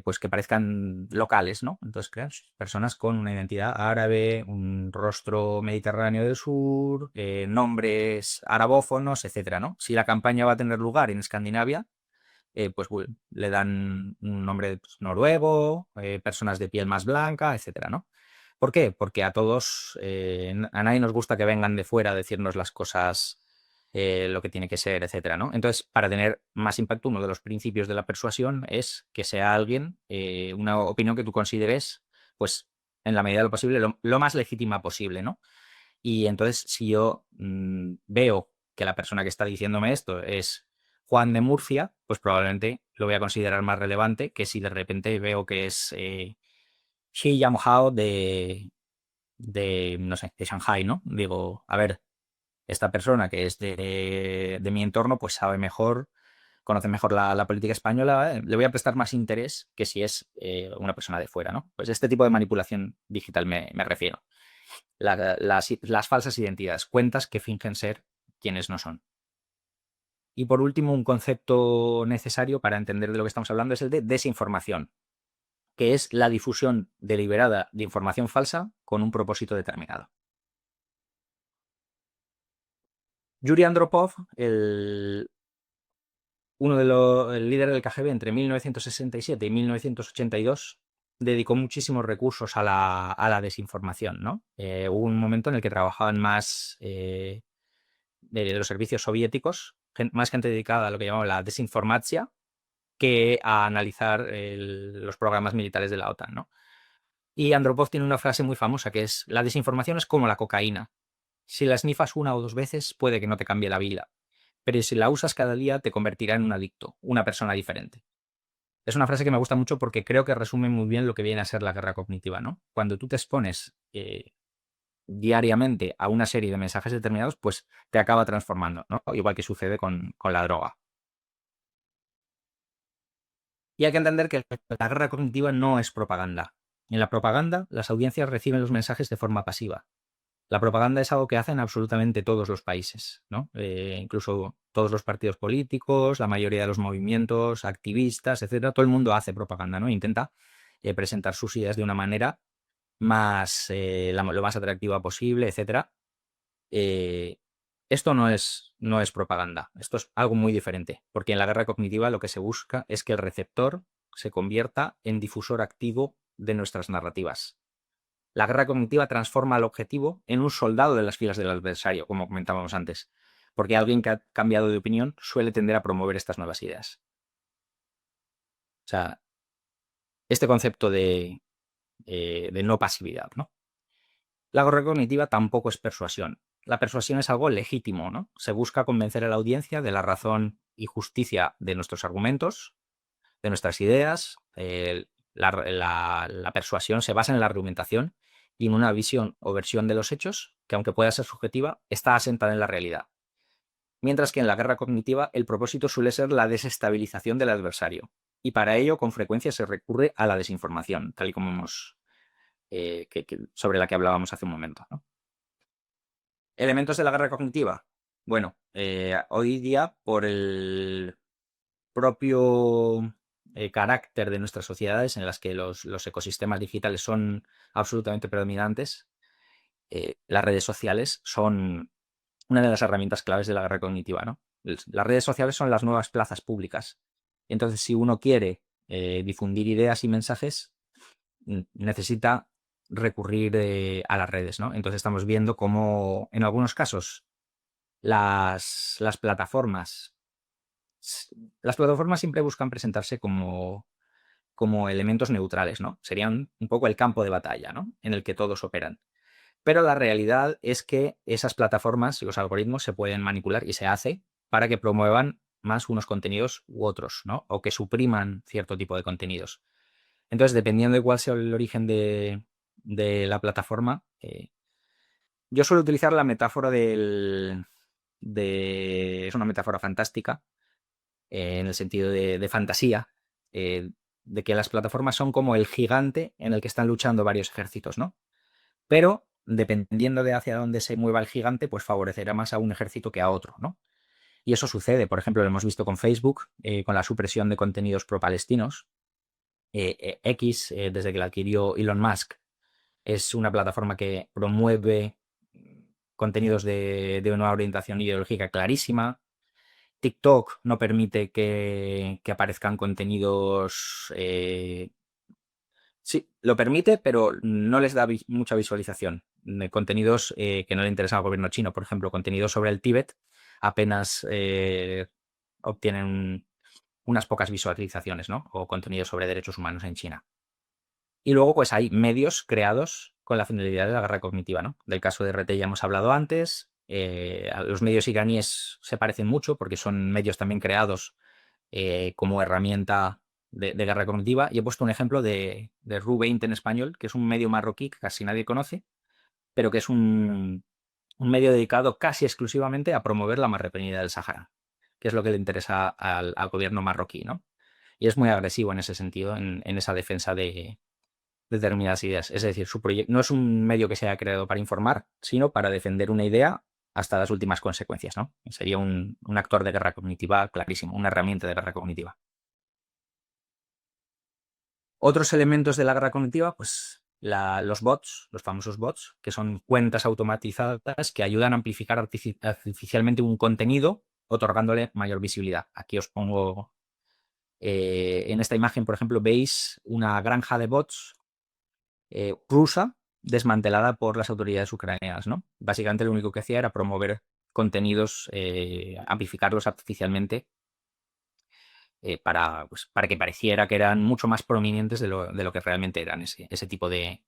pues que parezcan locales, ¿no? Entonces crean personas con una identidad árabe, un rostro mediterráneo del sur, nombres arabófonos, etcétera, ¿no? Si la campaña va a tener lugar en Escandinavia, pues le dan un nombre pues, noruego, personas de piel más blanca, etcétera, ¿no? ¿Por qué? Porque a todos, a nadie nos gusta que vengan de fuera a decirnos las cosas, lo que tiene que ser, etcétera, ¿no? Entonces, para tener más impacto, uno de los principios de la persuasión es que sea alguien, una opinión que tú consideres, pues, en la medida de lo posible, lo más legítima posible, ¿no? Y entonces, si yo veo que la persona que está diciéndome esto es Juan de Murcia, pues probablemente lo voy a considerar más relevante que si de repente veo que es Xi Jinping no sé, de Shanghai, ¿no? Digo, a ver, esta persona que es de mi entorno, pues sabe mejor, conoce mejor la política española, le voy a prestar más interés que si es una persona de fuera, ¿no? Pues este tipo de manipulación digital me refiero. Las falsas identidades, cuentas que fingen ser quienes no son. Y por último, un concepto necesario para entender de lo que estamos hablando es el de desinformación, que es la difusión deliberada de información falsa con un propósito determinado. Yuri Andropov, el líder del KGB entre 1967 y 1982, dedicó muchísimos recursos a la desinformación, ¿no? Hubo un momento en el que trabajaban más de los servicios soviéticos, más gente dedicada a lo que llamamos la desinformatia, que a analizar los programas militares de la OTAN, ¿no? Y Andropov tiene una frase muy famosa que es: la desinformación es como la cocaína. Si la snifas una o dos veces, puede que no te cambie la vida, pero si la usas cada día, te convertirá en un adicto, una persona diferente. Es una frase que me gusta mucho porque creo que resume muy bien lo que viene a ser la guerra cognitiva, ¿no? Cuando tú te expones diariamente a una serie de mensajes determinados, pues te acaba transformando, ¿no? Igual que sucede con la droga. Y hay que entender que la guerra cognitiva no es propaganda. En la propaganda, las audiencias reciben los mensajes de forma pasiva. La propaganda es algo que hacen absolutamente todos los países, ¿no? Incluso todos los partidos políticos, la mayoría de los movimientos, activistas, etcétera. Todo el mundo hace propaganda, ¿no? Intenta presentar sus ideas de una manera más, lo más atractiva posible, etcétera. Eh, Esto no es propaganda, esto es algo muy diferente, porque en la guerra cognitiva lo que se busca es que el receptor se convierta en difusor activo de nuestras narrativas. La guerra cognitiva transforma al objetivo en un soldado de las filas del adversario, como comentábamos antes, porque alguien que ha cambiado de opinión suele tender a promover estas nuevas ideas. O sea, este concepto de no pasividad, ¿no? La guerra cognitiva tampoco es persuasión. La persuasión es algo legítimo, ¿no? Se busca convencer a la audiencia de la razón y justicia de nuestros argumentos, de nuestras ideas. La persuasión se basa en la argumentación y en una visión o versión de los hechos que, aunque pueda ser subjetiva, está asentada en la realidad. Mientras que en la guerra cognitiva el propósito suele ser la desestabilización del adversario. Y para ello, con frecuencia, se recurre a la desinformación, tal y como sobre la que hablábamos hace un momento, ¿no? Elementos de la guerra cognitiva. Bueno, hoy día, por el propio carácter de nuestras sociedades en las que los ecosistemas digitales son absolutamente predominantes, las redes sociales son una de las herramientas claves de la guerra cognitiva, ¿no? Las redes sociales son las nuevas plazas públicas. Entonces, si uno quiere difundir ideas y mensajes, necesita recurrir a las redes, ¿no? Entonces estamos viendo cómo en algunos casos las plataformas las plataformas siempre buscan presentarse como elementos neutrales, ¿no? Serían un poco el campo de batalla, ¿no? En el que todos operan. Pero la realidad es que esas plataformas, los algoritmos, se pueden manipular y se hace para que promuevan más unos contenidos u otros, ¿no? O que supriman cierto tipo de contenidos. Entonces, dependiendo de cuál sea el origen de la plataforma, yo suelo utilizar la metáfora es una metáfora fantástica, en el sentido de fantasía, de que las plataformas son como el gigante en el que están luchando varios ejércitos, ¿no? Pero dependiendo de hacia dónde se mueva el gigante, pues favorecerá más a un ejército que a otro, ¿no? Y eso sucede, por ejemplo, lo hemos visto con Facebook, con la supresión de contenidos pro-palestinos. X, desde que la adquirió Elon Musk, es una plataforma que promueve contenidos de una orientación ideológica clarísima. TikTok no permite que aparezcan contenidos. Sí, lo permite, pero no les da mucha visualización de contenidos que no le interesan al gobierno chino. Por ejemplo, contenidos sobre el Tíbet apenas obtienen unas pocas visualizaciones, ¿no? O contenidos sobre derechos humanos en China. Y luego, pues hay medios creados con la finalidad de la guerra cognitiva, ¿no? Del caso de RT ya hemos hablado antes. Los medios iraníes se parecen mucho porque son medios también creados como herramienta de guerra cognitiva. Y he puesto un ejemplo de Ru20 en español, que es un medio marroquí que casi nadie conoce, pero que es un medio dedicado casi exclusivamente a promover la marrepenida del Sahara, que es lo que le interesa al gobierno marroquí, ¿no? Y es muy agresivo en ese sentido, en esa defensa de determinadas ideas. Es decir, su proyecto no es un medio que se haya creado para informar, sino para defender una idea hasta las últimas consecuencias, ¿no? Sería un actor de guerra cognitiva clarísimo, una herramienta de guerra cognitiva. Otros elementos de la guerra cognitiva, pues los bots, los famosos bots, que son cuentas automatizadas que ayudan a amplificar artificialmente un contenido, otorgándole mayor visibilidad. Aquí os pongo, en esta imagen, por ejemplo, veis una granja de bots rusa desmantelada por las autoridades ucranianas, ¿no? Básicamente lo único que hacía era promover contenidos, amplificarlos artificialmente para que pareciera que eran mucho más prominentes de lo que realmente eran ese tipo de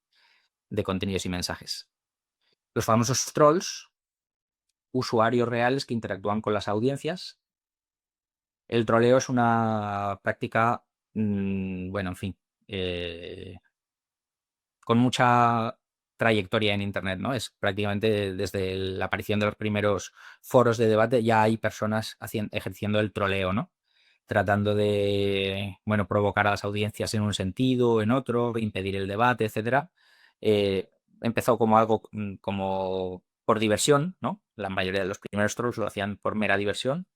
contenidos y mensajes. Los famosos trolls, usuarios reales que interactúan con las audiencias. El troleo es una práctica, bueno, en fin, con mucha trayectoria en Internet, ¿no? Es prácticamente desde la aparición de los primeros foros de debate ya hay personas ejerciendo el troleo, ¿no? Tratando de, bueno, provocar a las audiencias en un sentido, en otro, impedir el debate, etcétera. Empezó como algo como por diversión, ¿no? La mayoría de los primeros trolls lo hacían por mera diversión.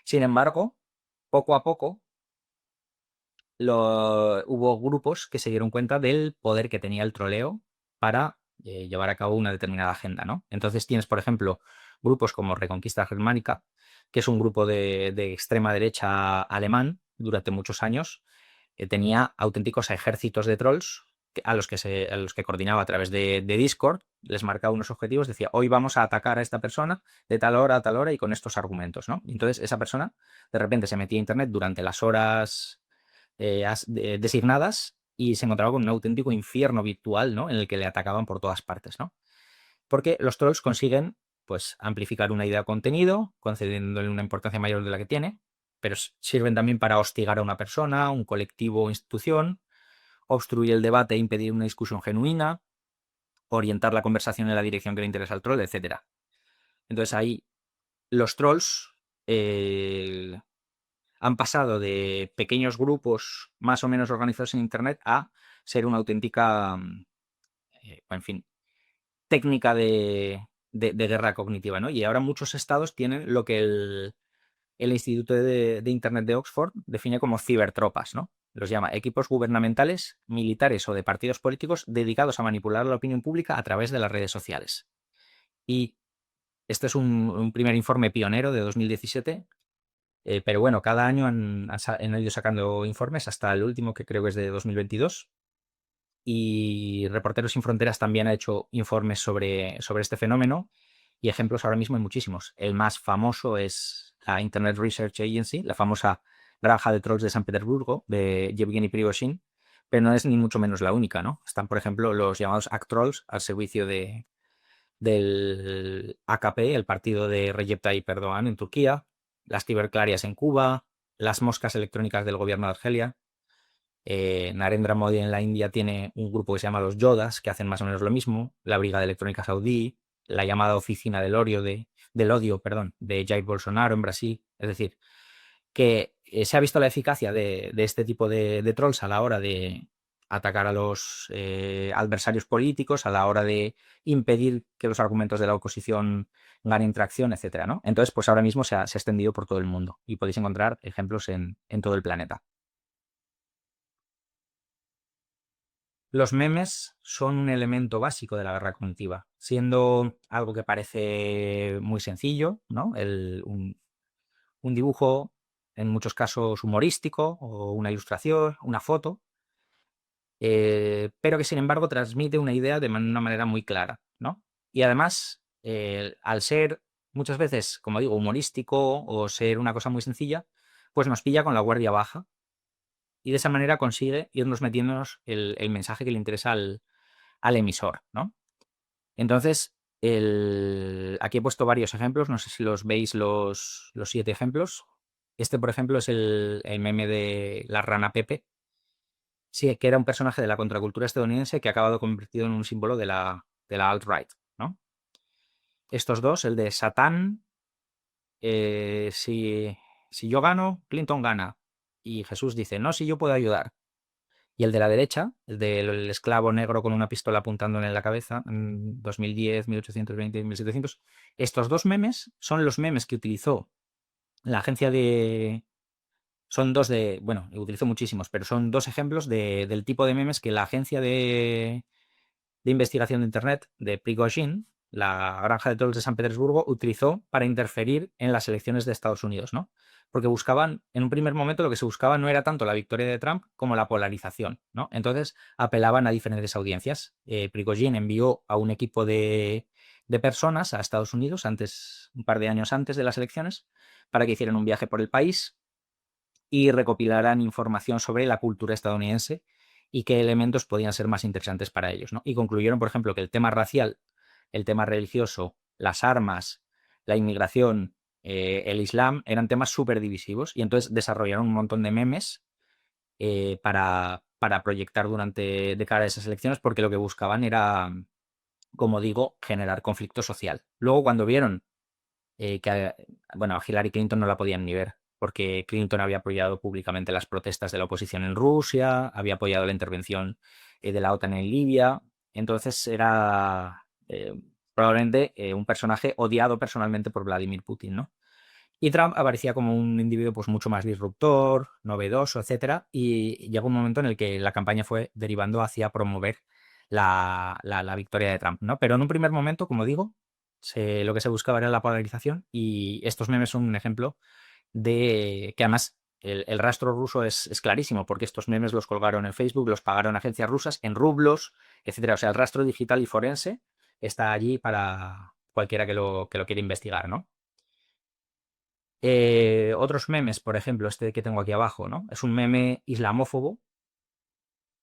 Sin embargo, poco a poco hubo grupos que se dieron cuenta del poder que tenía el troleo para llevar a cabo una determinada agenda, ¿no? Entonces tienes, por ejemplo, grupos como Reconquista Germánica, que es un grupo de extrema derecha alemán durante muchos años, tenía auténticos ejércitos de trolls a los que coordinaba a través de Discord, les marcaba unos objetivos, decía, hoy vamos a atacar a esta persona de tal hora a tal hora y con estos argumentos, ¿no? Y entonces esa persona de repente se metía a Internet durante las horas designadas y se encontraba con un auténtico infierno virtual, ¿no? En el que le atacaban por todas partes, ¿no? Porque los trolls consiguen, pues, amplificar una idea de contenido, concediéndole una importancia mayor de la que tiene, pero sirven también para hostigar a una persona, un colectivo o institución, obstruir el debate e impedir una discusión genuina, orientar la conversación en la dirección que le interesa al troll, etcétera. Entonces ahí los trolls han pasado de pequeños grupos más o menos organizados en Internet a ser una auténtica, en fin, técnica de guerra cognitiva, ¿no? Y ahora muchos estados tienen lo que el Instituto de Internet de Oxford define como cibertropas, ¿no? Los llama equipos gubernamentales, militares o de partidos políticos dedicados a manipular la opinión pública a través de las redes sociales. Y este es un primer informe pionero de 2017. Pero bueno, cada año han ido sacando informes hasta el último, que creo que es de 2022. Y Reporteros Sin Fronteras también ha hecho informes sobre este fenómeno, y ejemplos ahora mismo hay muchísimos. El más famoso es la Internet Research Agency, la famosa granja de trolls de San Petersburgo, de Yevgeny Prigozhin, pero no es ni mucho menos la única, ¿no? Están, por ejemplo, los llamados ACT-Trolls al servicio del AKP, el partido de Recep Tayyip Erdogan en Turquía, las ciberclarias en Cuba, las moscas electrónicas del gobierno de Argelia. Narendra Modi en la India tiene un grupo que se llama los Yodas, que hacen más o menos lo mismo, la Brigada Electrónica Saudí, la llamada Oficina del Odio, perdón, de Jair Bolsonaro en Brasil. Es decir, que se ha visto la eficacia de este tipo de trolls a la hora de atacar a los adversarios políticos, a la hora de impedir que los argumentos de la oposición ganen tracción, etcétera, ¿no? Entonces, pues ahora mismo se ha extendido por todo el mundo y podéis encontrar ejemplos en todo el planeta. Los memes son un elemento básico de la guerra cognitiva, siendo algo que parece muy sencillo, ¿no? Un dibujo, en muchos casos humorístico, o una ilustración, una foto, pero que sin embargo transmite una idea de una manera muy clara, ¿no? Y además, al ser muchas veces, como digo, humorístico o ser una cosa muy sencilla, pues nos pilla con la guardia baja y de esa manera consigue irnos metiéndonos el mensaje que le interesa al emisor, ¿no? Entonces, aquí he puesto varios ejemplos, no sé si los veis los 7 ejemplos. Este, por ejemplo, es el meme de la rana Pepe. Sí, que era un personaje de la contracultura estadounidense que ha acabado convertido en un símbolo de la alt-right, ¿no? Estos dos, el de Satán, si yo gano, Clinton gana. Y Jesús dice, no, si yo puedo ayudar. Y el de la derecha, el del esclavo negro con una pistola apuntándole en la cabeza, en 2010, 1820, 1700. Estos dos memes son los memes que utilizó la agencia de... Son dos de... Bueno, utilizo muchísimos, pero son dos ejemplos del tipo de memes que la agencia de investigación de Internet de Prigozhin, la granja de trolls de San Petersburgo, utilizó para interferir en las elecciones de Estados Unidos, ¿no? Porque buscaban, en un primer momento, lo que se buscaba no era tanto la victoria de Trump como la polarización, ¿no? Entonces apelaban a diferentes audiencias. Prigozhin envió a un equipo de personas a Estados Unidos un par de años antes de las elecciones, para que hicieran un viaje por el país y recopilaran información sobre la cultura estadounidense y qué elementos podían ser más interesantes para ellos, ¿no? Y concluyeron, por ejemplo, que el tema racial, el tema religioso, las armas, la inmigración, el Islam eran temas súper divisivos y entonces desarrollaron un montón de memes para proyectar de cara a esas elecciones, porque lo que buscaban era, como digo, generar conflicto social. Luego, cuando vieron que, bueno, a Hillary Clinton no la podían ni ver, porque Clinton había apoyado públicamente las protestas de la oposición en Rusia, había apoyado la intervención de la OTAN en Libia, entonces era probablemente un personaje odiado personalmente por Vladimir Putin, ¿no? Y Trump aparecía como un individuo pues mucho más disruptor, novedoso, etcétera, y llegó un momento en el que la campaña fue derivando hacia promover la victoria de Trump, ¿no? Pero en un primer momento, como digo, lo que se buscaba era la polarización y estos memes son un ejemplo de que además el rastro ruso es clarísimo, porque estos memes los colgaron en Facebook, los pagaron agencias rusas en rublos, etcétera. O sea, el rastro digital y forense está allí para cualquiera que lo quiera investigar, ¿no? Otros memes, por ejemplo, este que tengo aquí abajo, ¿no? Es un meme islamófobo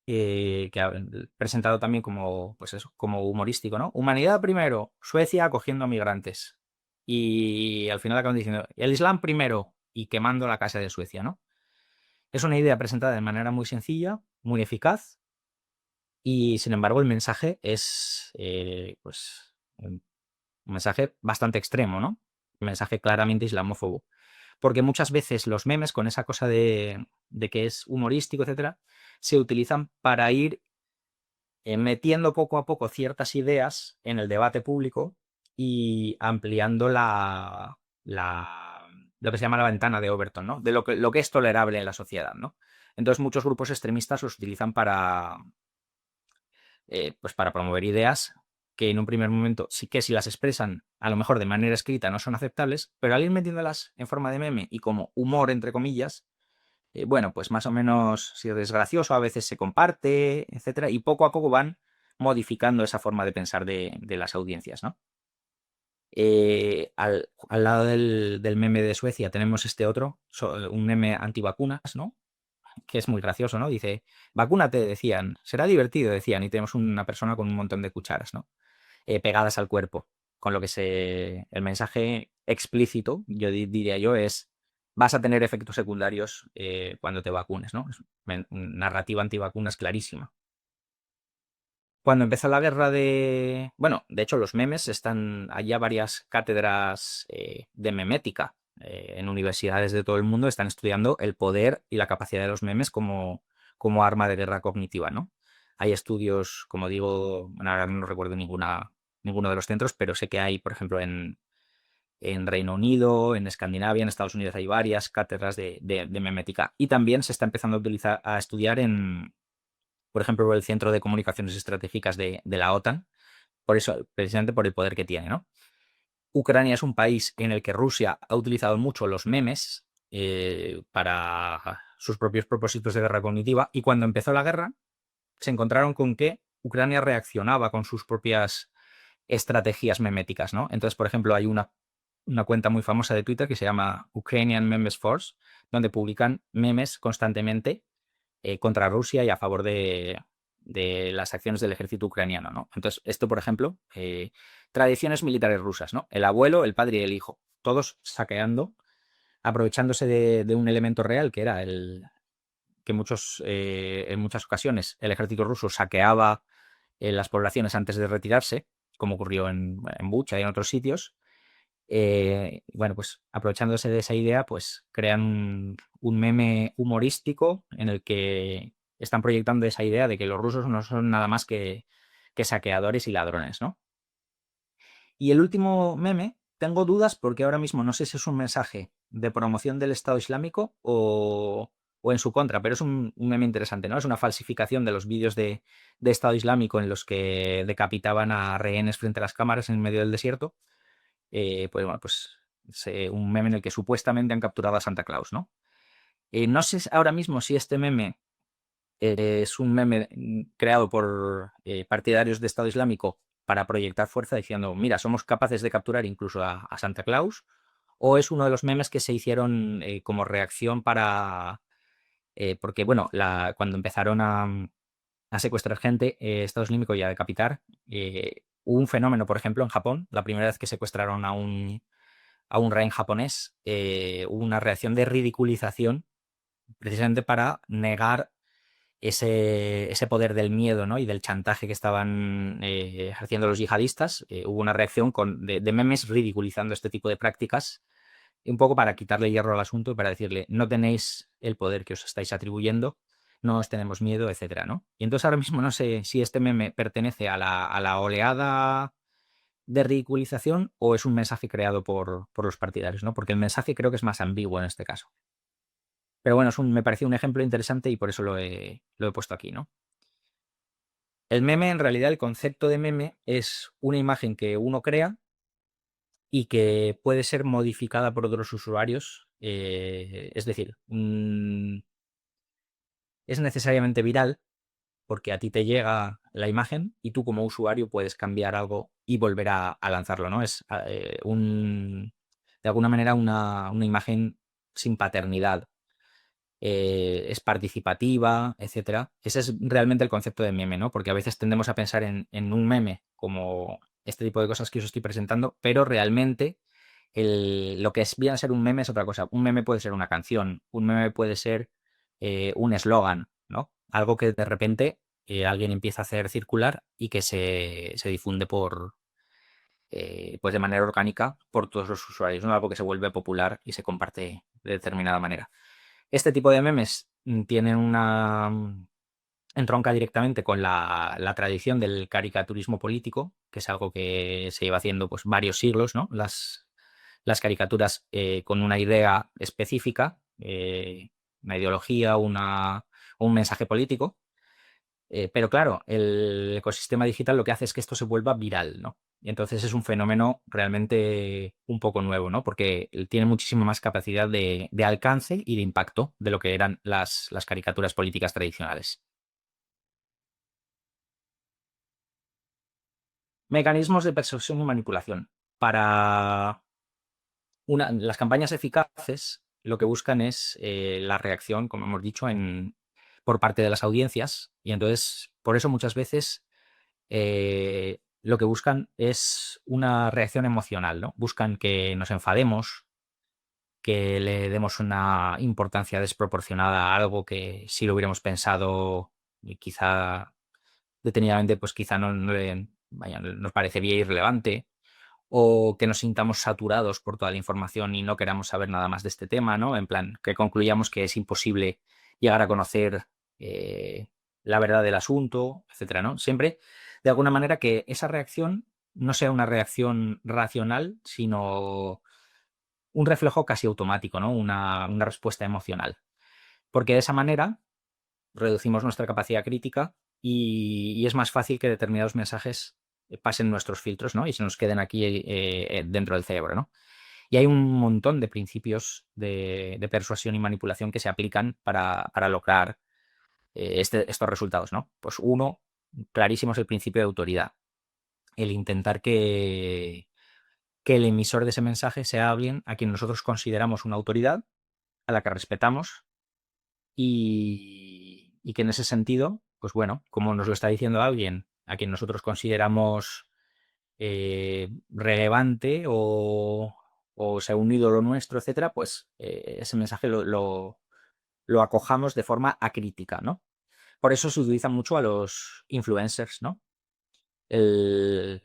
que ha presentado también como, pues eso, como humorístico, ¿no? Humanidad primero, Suecia acogiendo a migrantes. Y al final acaban diciendo, el Islam primero y quemando la casa de Suecia, ¿no? Es una idea presentada de manera muy sencilla, muy eficaz, y sin embargo el mensaje es, pues, un mensaje bastante extremo, ¿no? Un mensaje claramente islamófobo. Porque muchas veces los memes, con esa cosa de que es humorístico, etcétera, se utilizan para ir metiendo poco a poco ciertas ideas en el debate público y ampliando lo que se llama la ventana de Overton, ¿no? De lo que es tolerable en la sociedad, ¿no? Entonces muchos grupos extremistas los utilizan pues para promover ideas que en un primer momento sí que si las expresan a lo mejor de manera escrita no son aceptables, pero al ir metiéndolas en forma de meme y como humor, entre comillas, bueno, pues más o menos, si es gracioso, a veces se comparte, etcétera, y poco a poco van modificando esa forma de pensar de las audiencias, ¿no? Al lado del meme de Suecia tenemos este otro, un meme antivacunas, ¿no? Que es muy gracioso, ¿no? Dice, vacúnate, decían, será divertido, decían, y tenemos una persona con un montón de cucharas, ¿no? Pegadas al cuerpo, con lo que el mensaje explícito, yo diría yo, es vas a tener efectos secundarios cuando te vacunes, ¿no? Es narrativa antivacunas clarísima. Cuando empezó la guerra Bueno, de hecho los memes están... Hay ya varias cátedras de memética en universidades de todo el mundo. Están estudiando el poder y la capacidad de los memes como arma de guerra cognitiva, ¿no? Hay estudios, como digo, bueno, ahora no recuerdo ninguno de los centros, pero sé que hay, por ejemplo, en Reino Unido, en Escandinavia, en Estados Unidos hay varias cátedras de memética. Y también se está empezando a estudiar por ejemplo, el Centro de Comunicaciones Estratégicas de la OTAN, por eso, precisamente por el poder que tiene, ¿no? Ucrania es un país en el que Rusia ha utilizado mucho los memes para sus propios propósitos de guerra cognitiva, y cuando empezó la guerra se encontraron con que Ucrania reaccionaba con sus propias estrategias meméticas, ¿no? Entonces, por ejemplo, hay una cuenta muy famosa de Twitter que se llama Ukrainian Memes Force, donde publican memes constantemente contra Rusia y a favor de las acciones del ejército ucraniano, ¿no? Entonces, esto, por ejemplo, tradiciones militares rusas, ¿no? El abuelo, el padre y el hijo, todos saqueando, aprovechándose de un elemento real que era el que en muchas ocasiones el ejército ruso saqueaba las poblaciones antes de retirarse, como ocurrió en Bucha y en otros sitios. Bueno, pues aprovechándose de esa idea, pues crean un meme humorístico en el que están proyectando esa idea de que los rusos no son nada más que saqueadores y ladrones, ¿no? Y el último meme, tengo dudas porque ahora mismo no sé si es un mensaje de promoción del Estado Islámico o en su contra, pero es un meme interesante, ¿no? Es una falsificación de los vídeos de Estado Islámico en los que decapitaban a rehenes frente a las cámaras en medio del desierto. Pues bueno, pues un meme en el que supuestamente han capturado a Santa Claus, ¿no? No sé ahora mismo si este meme es un meme creado por partidarios de Estado Islámico para proyectar fuerza diciendo, mira, somos capaces de capturar incluso a Santa Claus, o es uno de los memes que se hicieron como reacción porque bueno, cuando empezaron a secuestrar gente, Estado Islámico y a decapitar, hubo un fenómeno, por ejemplo, en Japón, la primera vez que secuestraron a un rehén japonés, hubo una reacción de ridiculización precisamente para negar ese poder del miedo, ¿no? Y del chantaje que estaban ejerciendo los yihadistas. Hubo una reacción de memes ridiculizando este tipo de prácticas, un poco para quitarle hierro al asunto y para decirle, no tenéis el poder que os estáis atribuyendo, no os tenemos miedo, etcétera, ¿no? Y entonces ahora mismo no sé si este meme pertenece a la oleada de ridiculización o es un mensaje creado por los partidarios, ¿no? Porque el mensaje creo que es más ambiguo en este caso. Pero bueno, me pareció un ejemplo interesante y por eso lo he puesto aquí, ¿no? El meme, en realidad, el concepto de meme es una imagen que uno crea y que puede ser modificada por otros usuarios. Es decir, es necesariamente viral porque a ti te llega la imagen y tú como usuario puedes cambiar algo y volver a lanzarlo, ¿no? Es de alguna manera una imagen sin paternidad. Es participativa, etcétera. Ese es realmente el concepto de meme, ¿no? Porque a veces tendemos a pensar en un meme como este tipo de cosas que os estoy presentando, pero realmente lo que viene a ser un meme es otra cosa. Un meme puede ser una canción, un meme puede ser un eslogan, ¿no? Algo que de repente alguien empieza a hacer circular y que se difunde pues de manera orgánica por todos los usuarios, ¿no? Algo que se vuelve popular y se comparte de determinada manera. Este tipo de memes tienen entronca directamente con la tradición del caricaturismo político, que es algo que se lleva haciendo pues varios siglos, ¿no? Las caricaturas con una idea específica, una ideología, un mensaje político. Pero claro, el ecosistema digital lo que hace es que esto se vuelva viral, ¿no? Y entonces es un fenómeno realmente un poco nuevo, ¿no? Porque tiene muchísima más capacidad de alcance y de impacto de lo que eran las caricaturas políticas tradicionales. Mecanismos de persuasión y manipulación. Para las campañas eficaces, lo que buscan es la reacción, como hemos dicho, por parte de las audiencias. Y entonces, por eso muchas veces lo que buscan es una reacción emocional, ¿no? Buscan que nos enfademos, que le demos una importancia desproporcionada a algo que si lo hubiéramos pensado quizá detenidamente, pues quizá vaya, nos parecería irrelevante, o que nos sintamos saturados por toda la información y no queramos saber nada más de este tema, ¿no? En plan, que concluyamos que es imposible llegar a conocer eh, la verdad del asunto, etcétera, ¿no? Siempre, de alguna manera, que esa reacción no sea una reacción racional, sino un reflejo casi automático, ¿no? Una respuesta emocional. Porque de esa manera reducimos nuestra capacidad crítica y es más fácil que determinados mensajes pasen nuestros filtros, ¿no? Y se nos queden aquí dentro del cerebro, ¿no? Y hay un montón de principios de persuasión y manipulación que se aplican para lograr estos resultados, ¿no? Pues uno, clarísimo, es el principio de autoridad. El intentar que el emisor de ese mensaje sea alguien a quien nosotros consideramos una autoridad, a la que respetamos y que en ese sentido, pues bueno, como nos lo está diciendo alguien a quien nosotros consideramos relevante o sea un ídolo nuestro, etcétera, pues ese mensaje lo acojamos de forma acrítica, ¿no? Por eso se utiliza mucho a los influencers, ¿no? Se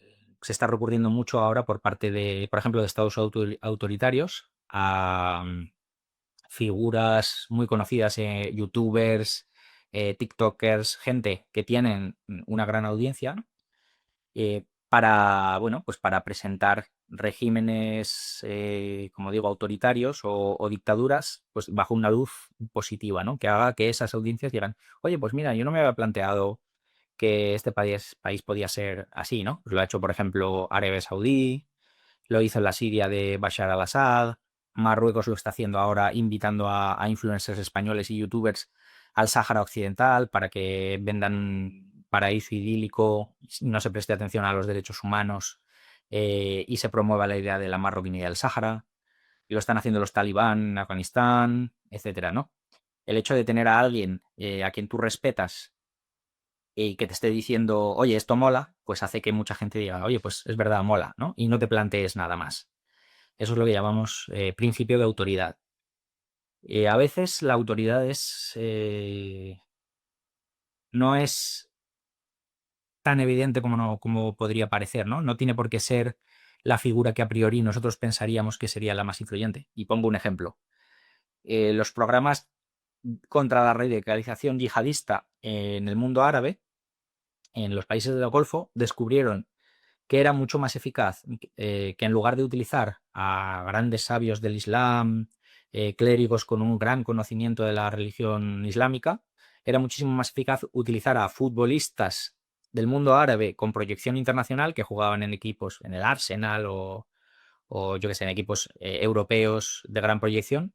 está recurriendo mucho ahora por parte de, por ejemplo, de estados autoritarios a figuras muy conocidas, youtubers, tiktokers, gente que tienen una gran audiencia, ¿no? Para, bueno, pues para presentar regímenes, como digo, autoritarios o dictaduras, pues bajo una luz positiva, ¿no? Que haga que esas audiencias digan, oye, pues mira, yo no me había planteado que este país podía ser así, ¿no? Pues lo ha hecho, por ejemplo, Arabia Saudí, lo hizo en la Siria de Bashar al-Assad, Marruecos lo está haciendo ahora invitando a influencers españoles y youtubers al Sáhara Occidental para que vendan un paraíso idílico, no se preste atención a los derechos humanos y se promueva la idea de la marroquinidad del Sáhara. Y lo están haciendo los talibán en Afganistán, etcétera, ¿no? El hecho de tener a alguien a quien tú respetas y que te esté diciendo, oye, esto mola, pues hace que mucha gente diga, oye, pues es verdad, mola, ¿no? Y no te plantees nada más. Eso es lo que llamamos principio de autoridad. A veces la autoridad no es tan evidente como, como podría parecer, ¿no? No tiene por qué ser la figura que a priori nosotros pensaríamos que sería la más influyente. Y pongo un ejemplo. Los programas contra la radicalización yihadista en el mundo árabe, en los países del Golfo, descubrieron que era mucho más eficaz que en lugar de utilizar a grandes sabios del Islam, clérigos con un gran conocimiento de la religión islámica, era muchísimo más eficaz utilizar a futbolistas del mundo árabe con proyección internacional que jugaban en equipos, en el Arsenal o yo que sé, en equipos europeos de gran proyección,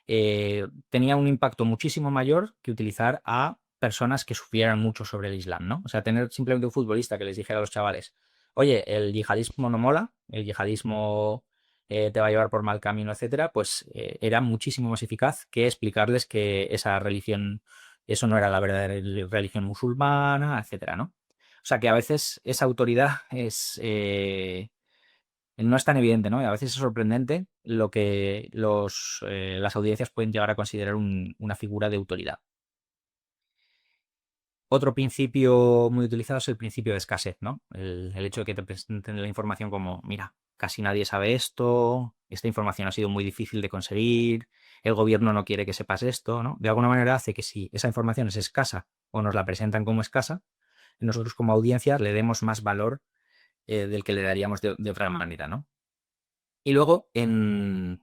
tenía un impacto muchísimo mayor que utilizar a personas que supieran mucho sobre el Islam, ¿no? O sea, tener simplemente un futbolista que les dijera a los chavales, oye, el yihadismo no mola, el yihadismo te va a llevar por mal camino, etcétera, pues era muchísimo más eficaz que explicarles que esa religión, eso no era la verdadera religión musulmana, etcétera, ¿no? O sea, que a veces esa autoridad no es tan evidente, ¿no? Y a veces es sorprendente lo que las audiencias pueden llegar a considerar una figura de autoridad. Otro principio muy utilizado es el principio de escasez, ¿no? El hecho de que te presenten la información como, mira, casi nadie sabe esto, esta información ha sido muy difícil de conseguir, el gobierno no quiere que sepas esto, ¿no? De alguna manera hace que si esa información es escasa o nos la presentan como escasa, nosotros como audiencia le demos más valor del que le daríamos de otra manera, ¿no? Y luego, en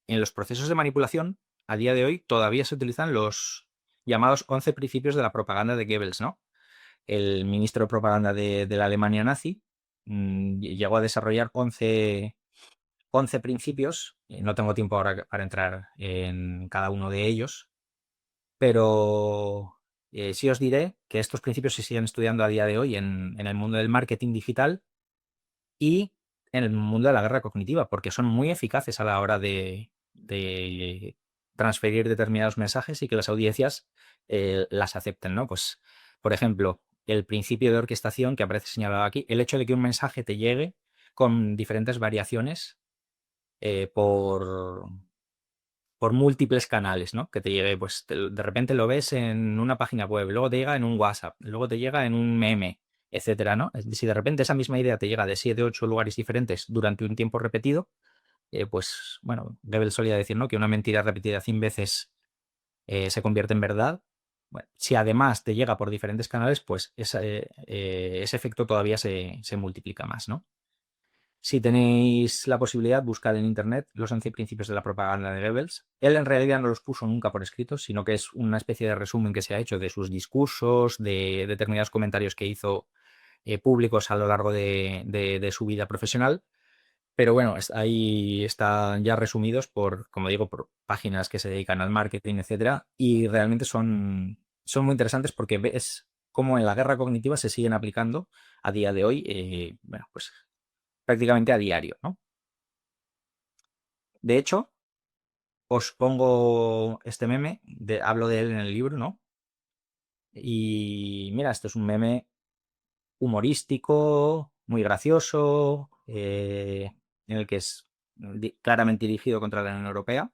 los procesos de manipulación, a día de hoy, todavía se utilizan los llamados 11 principios de la propaganda de Goebbels, ¿no? El ministro de propaganda de la Alemania nazi llegó a desarrollar 11 principios. No tengo tiempo ahora para entrar en cada uno de ellos, pero sí os diré que estos principios se siguen estudiando a día de hoy en el mundo del marketing digital y en el mundo de la guerra cognitiva, porque son muy eficaces a la hora de transferir determinados mensajes y que las audiencias las acepten, ¿no? Pues, por ejemplo, el principio de orquestación que aparece señalado aquí, el hecho de que un mensaje te llegue con diferentes variaciones por, por múltiples canales, ¿no? Que te llegue, pues de repente lo ves en una página web, luego te llega en un WhatsApp, luego te llega en un meme, etcétera, ¿no? Si de repente esa misma idea te llega de 7 o 8 lugares diferentes durante un tiempo repetido, pues bueno, Goebbels solía decir, ¿no? Que una mentira repetida 100 veces se convierte en verdad. Bueno, si además te llega por diferentes canales, pues ese efecto todavía se multiplica más, ¿no? Si tenéis la posibilidad, buscad en internet los 11 principios de la propaganda de Goebbels. Él en realidad no los puso nunca por escrito, sino que es una especie de resumen que se ha hecho de sus discursos, de determinados comentarios que hizo públicos a lo largo de su vida profesional. Pero bueno, ahí están ya resumidos por, como digo, por páginas que se dedican al marketing, etcétera, y realmente son muy interesantes porque ves cómo en la guerra cognitiva se siguen aplicando a día de hoy, bueno, pues prácticamente a diario, ¿no? De hecho, os pongo este meme, hablo de él en el libro, ¿no? Y mira, esto es un meme humorístico, muy gracioso, en el que es claramente dirigido contra la Unión Europea.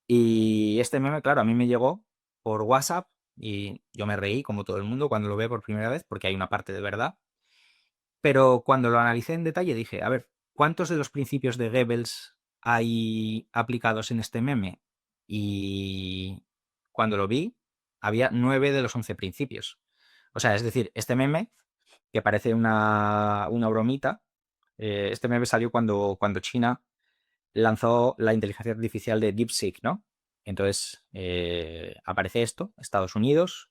Y este meme, claro, a mí me llegó por WhatsApp y yo me reí, como todo el mundo, cuando lo ve por primera vez, porque hay una parte de verdad. Pero cuando lo analicé en detalle dije, a ver, ¿cuántos de los principios de Goebbels hay aplicados en este meme? Y cuando lo vi, había 9 de los 11 principios. O sea, es decir, este meme, que parece una bromita, este meme salió cuando China lanzó la inteligencia artificial de DeepSeek, ¿no? Entonces aparece esto, Estados Unidos,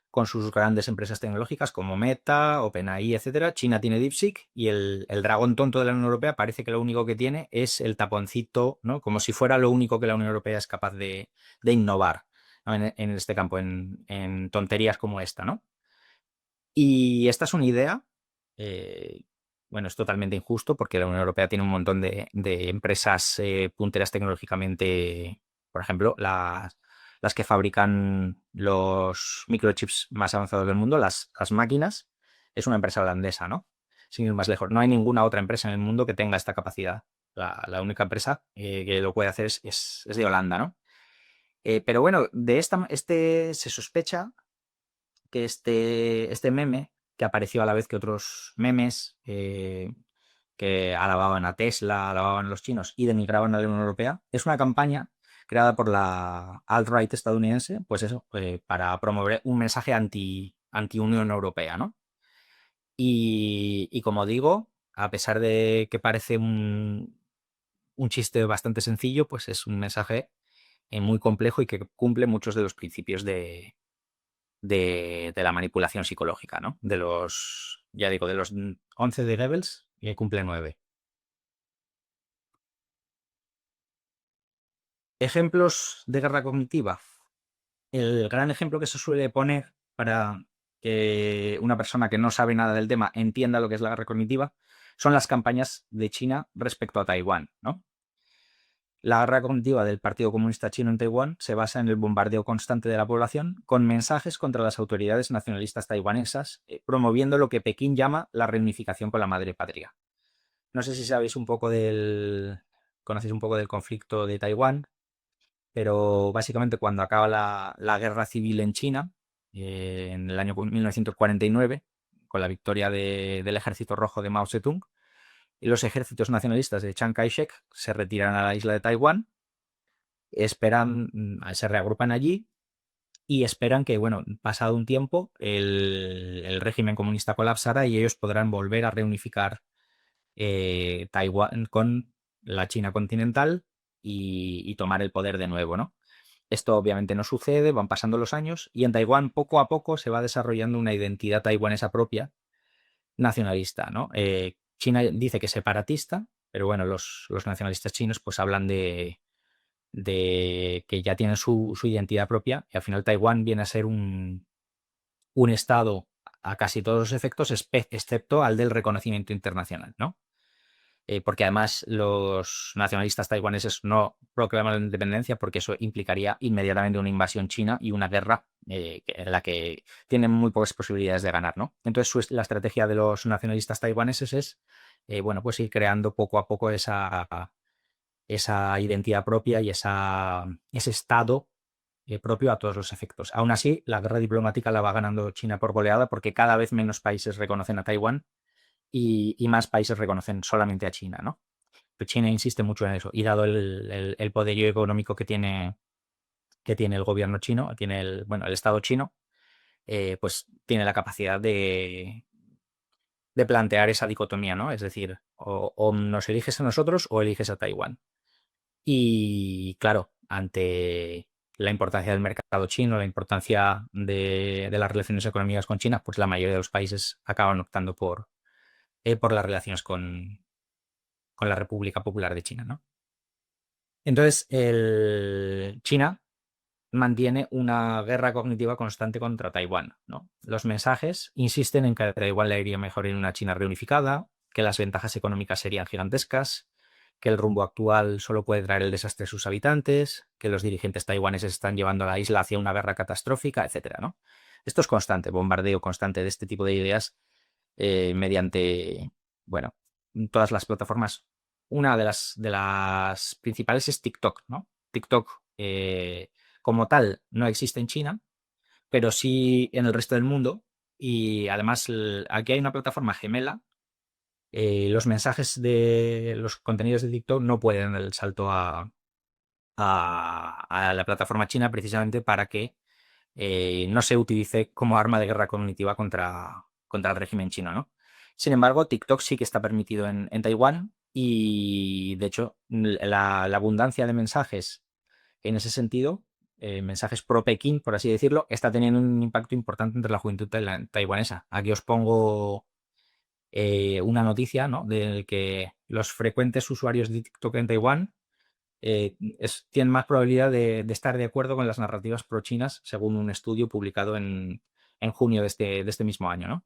con sus grandes empresas tecnológicas como Meta, OpenAI, etcétera. China tiene DeepSeek y el dragón tonto de la Unión Europea parece que lo único que tiene es el taponcito, ¿no? Como si fuera lo único que la Unión Europea es capaz de innovar, ¿no? En este campo, en tonterías como esta, ¿no? Y esta es una idea, eh, bueno, es totalmente injusto porque la Unión Europea tiene un montón de empresas punteras tecnológicamente, por ejemplo, las que fabrican los microchips más avanzados del mundo, las máquinas, es una empresa holandesa, ¿no? Sin ir más lejos. No hay ninguna otra empresa en el mundo que tenga esta capacidad. La única empresa que lo puede hacer es de Holanda, ¿no? Pero bueno, se sospecha que este meme, que apareció a la vez que otros memes que alababan a Tesla, alababan a los chinos y denigraban a la Unión Europea, es una campaña creada por la alt-right estadounidense, pues eso, para promover un mensaje anti-Unión Europea, ¿no? Y como digo, a pesar de que parece un chiste bastante sencillo, pues es un mensaje muy complejo y que cumple muchos de los principios de la manipulación psicológica, ¿no? Ya digo, de los 11 de Goebbels, y cumple 9. Ejemplos de guerra cognitiva. El gran ejemplo que se suele poner para que una persona que no sabe nada del tema entienda lo que es la guerra cognitiva son las campañas de China respecto a Taiwán, ¿no? La guerra cognitiva del Partido Comunista Chino en Taiwán se basa en el bombardeo constante de la población con mensajes contra las autoridades nacionalistas taiwanesas, promoviendo lo que Pekín llama la reunificación con la madre patria. No sé si conocéis un poco del conflicto de Taiwán, pero básicamente cuando acaba la guerra civil en China, en el año 1949, con la victoria del Ejército Rojo de Mao Zedong, y los ejércitos nacionalistas de Chiang Kai-shek se retiran a la isla de Taiwán, se reagrupan allí y esperan que, bueno, pasado un tiempo, el régimen comunista colapsará y ellos podrán volver a reunificar Taiwán con la China continental y tomar el poder de nuevo, ¿no? Esto obviamente no sucede, van pasando los años y en Taiwán poco a poco se va desarrollando una identidad taiwanesa propia, nacionalista, ¿no? China dice que es separatista, pero bueno, los nacionalistas chinos pues hablan de que ya tienen su identidad propia y al final Taiwán viene a ser un estado a casi todos los efectos, excepto al del reconocimiento internacional, ¿no? Porque además los nacionalistas taiwaneses no proclaman la independencia porque eso implicaría inmediatamente una invasión china y una guerra en la que tienen muy pocas posibilidades de ganar, ¿no? Entonces la estrategia de los nacionalistas taiwaneses es, bueno, pues ir creando poco a poco esa identidad propia y ese estado propio a todos los efectos. Aún así, la guerra diplomática la va ganando China por goleada porque cada vez menos países reconocen a Taiwán y más países reconocen solamente a China, ¿no? Pero China insiste mucho en eso y dado el poderío económico que tiene el gobierno chino, tiene el Estado chino, pues tiene la capacidad de plantear esa dicotomía, ¿no? Es decir, o nos eliges a nosotros o eliges a Taiwán. Y claro, ante la importancia del mercado chino, la importancia de las relaciones económicas con China, pues la mayoría de los países acaban optando por las relaciones con la República Popular de China, ¿no? Entonces, China mantiene una guerra cognitiva constante contra Taiwán, ¿no? Los mensajes insisten en que a Taiwán le iría mejor en una China reunificada, que las ventajas económicas serían gigantescas, que el rumbo actual solo puede traer el desastre a sus habitantes, que los dirigentes taiwaneses están llevando a la isla hacia una guerra catastrófica, etcétera, ¿no? Esto es constante, bombardeo constante de este tipo de ideas mediante, bueno, todas las plataformas. Una de las principales es TikTok, ¿no? TikTok como tal no existe en China, pero sí en el resto del mundo. Y además aquí hay una plataforma gemela. Los mensajes de los contenidos de TikTok no pueden dar el salto a la plataforma china precisamente para que no se utilice como arma de guerra cognitiva contra el régimen chino, ¿no? Sin embargo, TikTok sí que está permitido en Taiwán y, de hecho, la abundancia de mensajes en ese sentido, mensajes pro Pekín, por así decirlo, está teniendo un impacto importante entre la juventud taiwanesa. Aquí os pongo una noticia, ¿no? De que los frecuentes usuarios de TikTok en Taiwán tienen más probabilidad de estar de acuerdo con las narrativas pro-chinas, según un estudio publicado en junio de este mismo año, ¿no?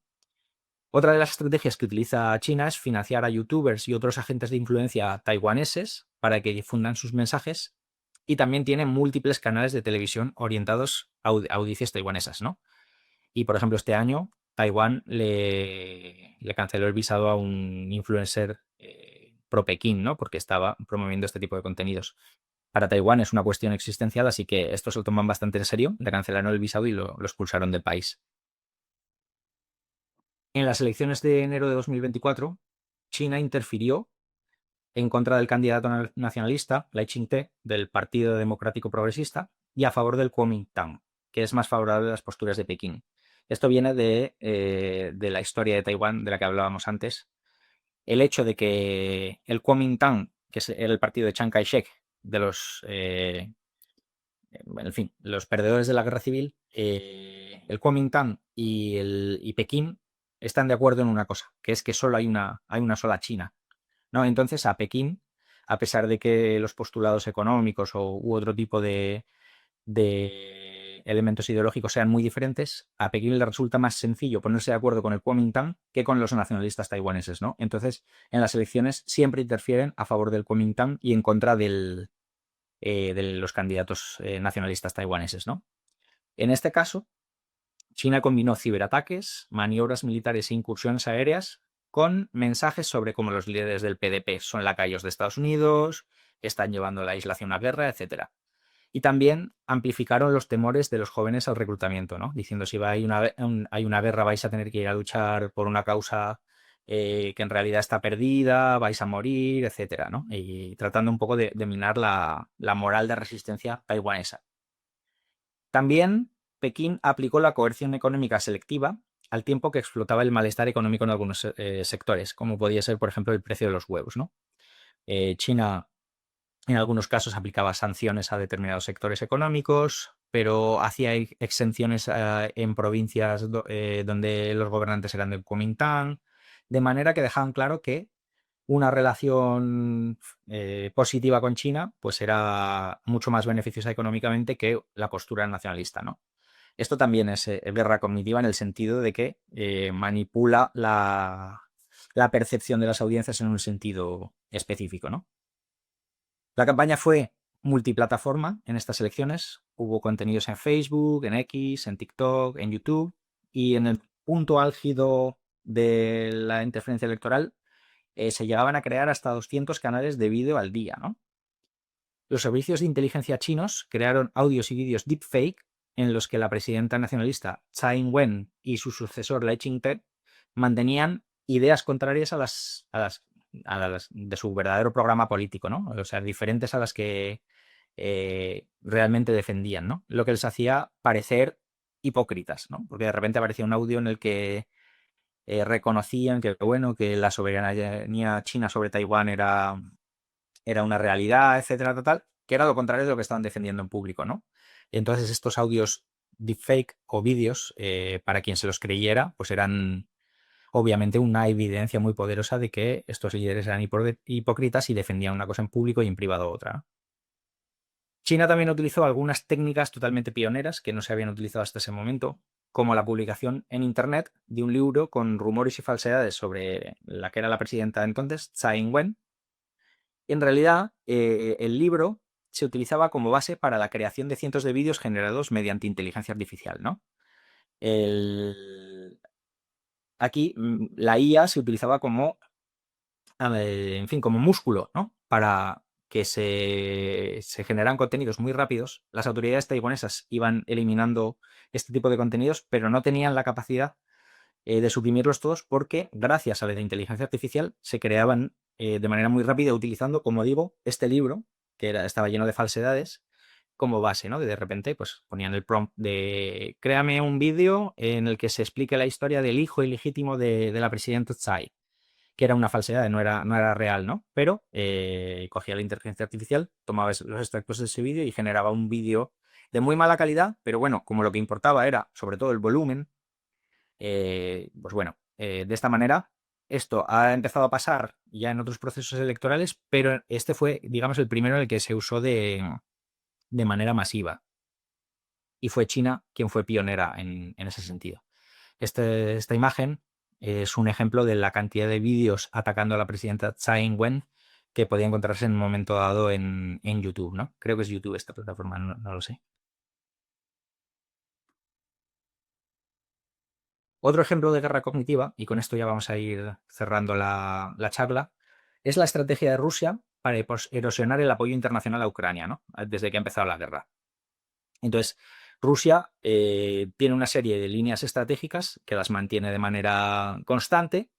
Otra de las estrategias que utiliza China es financiar a youtubers y otros agentes de influencia taiwaneses para que difundan sus mensajes y también tiene múltiples canales de televisión orientados a audiencias taiwanesas, ¿no? Y, por ejemplo, este año Taiwán le canceló el visado a un influencer pro Pekín, ¿no? Porque estaba promoviendo este tipo de contenidos. Para Taiwán es una cuestión existencial, así que esto se lo toman bastante en serio, le cancelaron el visado y lo expulsaron del país. En las elecciones de enero de 2024, China interfirió en contra del candidato nacionalista, Lai Ching-te, del Partido Democrático Progresista, y a favor del Kuomintang, que es más favorable a las posturas de Pekín. Esto viene de la historia de Taiwán, de la que hablábamos antes. El hecho de que el Kuomintang, que era el partido de Chiang Kai-shek, de en fin, los perdedores de la guerra civil, el Kuomintang y Pekín están de acuerdo en una cosa, que es que solo hay una sola China, ¿no? Entonces a Pekín, a pesar de que los postulados económicos u otro tipo de elementos ideológicos sean muy diferentes, a Pekín le resulta más sencillo ponerse de acuerdo con el Kuomintang que con los nacionalistas taiwaneses, ¿no? Entonces, en las elecciones siempre interfieren a favor del Kuomintang y en contra de los candidatos nacionalistas taiwaneses, ¿no? En este caso, China combinó ciberataques, maniobras militares e incursiones aéreas con mensajes sobre cómo los líderes del PDP son lacayos de Estados Unidos, están llevando la isla hacia una guerra, etc. Y también amplificaron los temores de los jóvenes al reclutamiento, ¿no? Diciendo si hay una guerra vais a tener que ir a luchar por una causa que en realidad está perdida, vais a morir, etcétera, ¿no? Y tratando un poco de minar la moral de resistencia taiwanesa. También Pekín aplicó la coerción económica selectiva al tiempo que explotaba el malestar económico en algunos sectores, como podía ser, por ejemplo, el precio de los huevos, ¿no? China en algunos casos aplicaba sanciones a determinados sectores económicos, pero hacía exenciones en provincias donde los gobernantes eran del Kuomintang, de manera que dejaban claro que una relación positiva con China pues era mucho más beneficiosa económicamente que la postura nacionalista, ¿no? Esto también es guerra cognitiva en el sentido de que manipula la percepción de las audiencias en un sentido específico, ¿no? La campaña fue multiplataforma en estas elecciones. Hubo contenidos en Facebook, en X, en TikTok, en YouTube. Y en el punto álgido de la interferencia electoral se llegaban a crear hasta 200 canales de vídeo al día, ¿no? Los servicios de inteligencia chinos crearon audios y vídeos deepfake en los que la presidenta nacionalista Tsai Ing-wen y su sucesor Lai Ching-te mantenían ideas contrarias a las de su verdadero programa político, ¿no? O sea, diferentes a las que realmente defendían, ¿no? Lo que les hacía parecer hipócritas, ¿no? Porque de repente aparecía un audio en el que reconocían que, bueno, que la soberanía china sobre Taiwán era una realidad, etcétera, total, que era lo contrario de lo que estaban defendiendo en público, ¿no? Entonces estos audios deepfake o vídeos, para quien se los creyera, pues eran obviamente una evidencia muy poderosa de que estos líderes eran hipócritas y defendían una cosa en público y en privado otra, ¿no? China también utilizó algunas técnicas totalmente pioneras que no se habían utilizado hasta ese momento, como la publicación en Internet de un libro con rumores y falsedades sobre la que era la presidenta de entonces, Tsai Ing-wen. En realidad, el libro se utilizaba como base para la creación de cientos de vídeos generados mediante inteligencia artificial, ¿no? El- Aquí la IA se utilizaba como, en fin, como músculo, ¿no? Para que se generaran contenidos muy rápidos. Las autoridades taiwanesas iban eliminando este tipo de contenidos, pero no tenían la capacidad de suprimirlos todos porque gracias a la inteligencia artificial se creaban de manera muy rápida utilizando, como digo, este libro, que estaba lleno de falsedades, como base, ¿no? De repente, pues ponían el prompt de créame un vídeo en el que se explique la historia del hijo ilegítimo de la presidenta Tsai, que era una falsedad, no era real, ¿no? Pero cogía la inteligencia artificial, tomaba los extractos de ese vídeo y generaba un vídeo de muy mala calidad, pero bueno, como lo que importaba era sobre todo el volumen, pues bueno, de esta manera esto ha empezado a pasar ya en otros procesos electorales, pero este fue, digamos, el primero en el que se usó de manera masiva. Y fue China quien fue pionera en ese sentido. Esta imagen es un ejemplo de la cantidad de vídeos atacando a la presidenta Tsai Ing-wen que podía encontrarse en un momento dado en YouTube, ¿no? Creo que es YouTube esta plataforma, no lo sé. Otro ejemplo de guerra cognitiva, y con esto ya vamos a ir cerrando la charla, es la estrategia de Rusia para erosionar el apoyo internacional a Ucrania, ¿no? Desde que ha empezado la guerra. Entonces, Rusia tiene una serie de líneas estratégicas que las mantiene de manera constante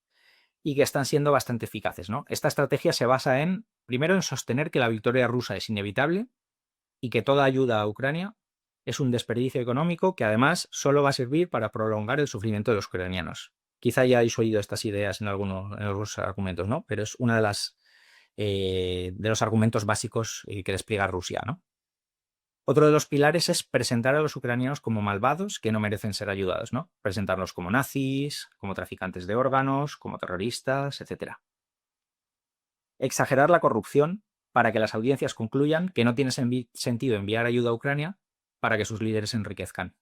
y que están siendo bastante eficaces, ¿no? Esta estrategia se basa primero, en sostener que la victoria rusa es inevitable y que toda ayuda a Ucrania es un desperdicio económico que además solo va a servir para prolongar el sufrimiento de los ucranianos. Quizá ya hayáis oído estas ideas en algunos argumentos, ¿no? Pero es una de los argumentos básicos que despliega Rusia, ¿no? Otro de los pilares es presentar a los ucranianos como malvados que no merecen ser ayudados, ¿no? Presentarlos como nazis, como traficantes de órganos, como terroristas, etcétera. Exagerar la corrupción para que las audiencias concluyan que no tiene sentido enviar ayuda a Ucrania para que sus líderes se enriquezcan.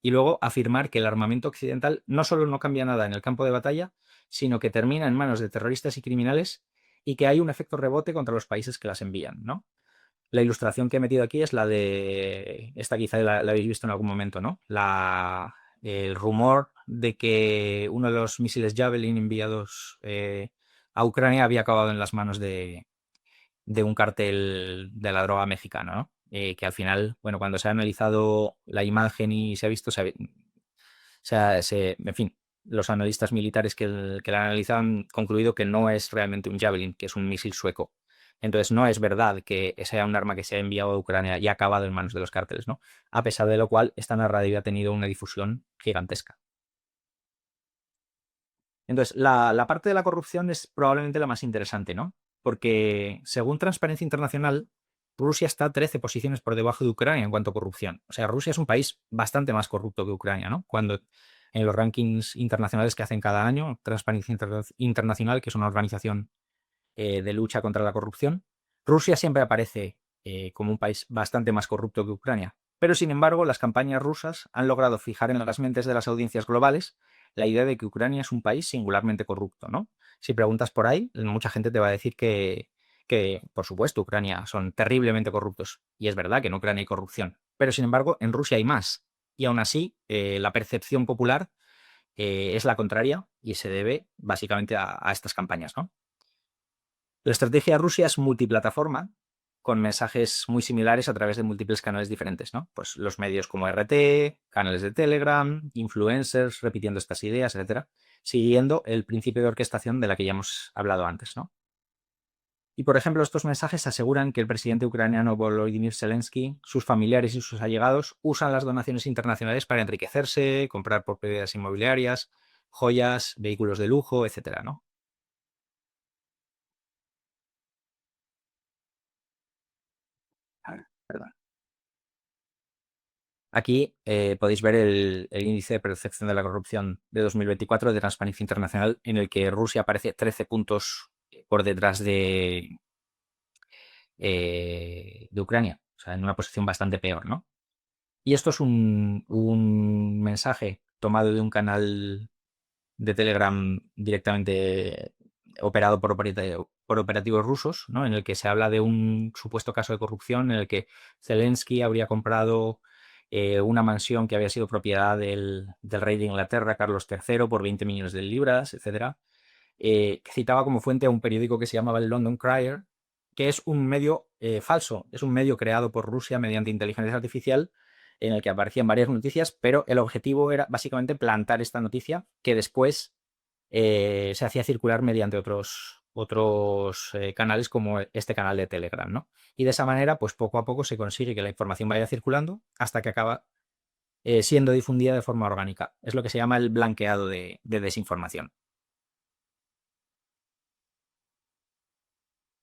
Y luego afirmar que el armamento occidental no solo no cambia nada en el campo de batalla, sino que termina en manos de terroristas y criminales y que hay un efecto rebote contra los países que las envían, ¿no? La ilustración que he metido aquí es la de, esta quizá la habéis visto en algún momento, ¿no? El rumor de que uno de los misiles Javelin enviados a Ucrania había acabado en las manos de un cártel de la droga mexicano, ¿no? Que al final, bueno, cuando se ha analizado la imagen y se ha visto, en fin, los analistas militares que la analizan han concluido que no es realmente un Javelin, que es un misil sueco. Entonces no es verdad que sea un arma que se ha enviado a Ucrania y ha acabado en manos de los cárteles, ¿no? A pesar de lo cual, esta narrativa ha tenido una difusión gigantesca. Entonces, la parte de la corrupción es probablemente la más interesante, ¿no? Porque según Transparencia Internacional, Rusia está 13 posiciones por debajo de Ucrania en cuanto a corrupción. O sea, Rusia es un país bastante más corrupto que Ucrania, ¿no? Cuando en los rankings internacionales que hacen cada año, Transparencia Internacional, que es una organización de lucha contra la corrupción, Rusia siempre aparece como un país bastante más corrupto que Ucrania. Pero, sin embargo, las campañas rusas han logrado fijar en las mentes de las audiencias globales la idea de que Ucrania es un país singularmente corrupto, ¿no? Si preguntas por ahí, mucha gente te va a decir que, por supuesto, Ucrania son terriblemente corruptos. Y es verdad que en Ucrania hay corrupción. Pero, sin embargo, en Rusia hay más. Y aún así, la percepción popular es la contraria y se debe básicamente a estas campañas, ¿no? La estrategia de Rusia es multiplataforma con mensajes muy similares a través de múltiples canales diferentes, ¿no? Pues los medios como RT, canales de Telegram, influencers repitiendo estas ideas, etcétera, siguiendo el principio de orquestación de la que ya hemos hablado antes, ¿no? Y, por ejemplo, estos mensajes aseguran que el presidente ucraniano Volodymyr Zelensky, sus familiares y sus allegados usan las donaciones internacionales para enriquecerse, comprar propiedades inmobiliarias, joyas, vehículos de lujo, etcétera, ¿no? A ver, perdón. Aquí podéis ver el índice de percepción de la corrupción de 2024 de Transparencia Internacional, en el que Rusia aparece 13 puntos por detrás de Ucrania, o sea, en una posición bastante peor, ¿no? Y esto es un mensaje tomado de un canal de Telegram directamente operado por operativos rusos, ¿no? En el que se habla de un supuesto caso de corrupción en el que Zelensky habría comprado una mansión que había sido propiedad del rey de Inglaterra, Carlos III, por 20 millones de libras, etcétera. Que citaba como fuente a un periódico que se llamaba el London Crier, que es un medio falso, es un medio creado por Rusia mediante inteligencia artificial en el que aparecían varias noticias, pero el objetivo era básicamente plantar esta noticia que después se hacía circular mediante otros canales como este canal de Telegram, ¿no? Y de esa manera, pues poco a poco se consigue que la información vaya circulando hasta que acaba siendo difundida de forma orgánica. Es lo que se llama el blanqueado de desinformación.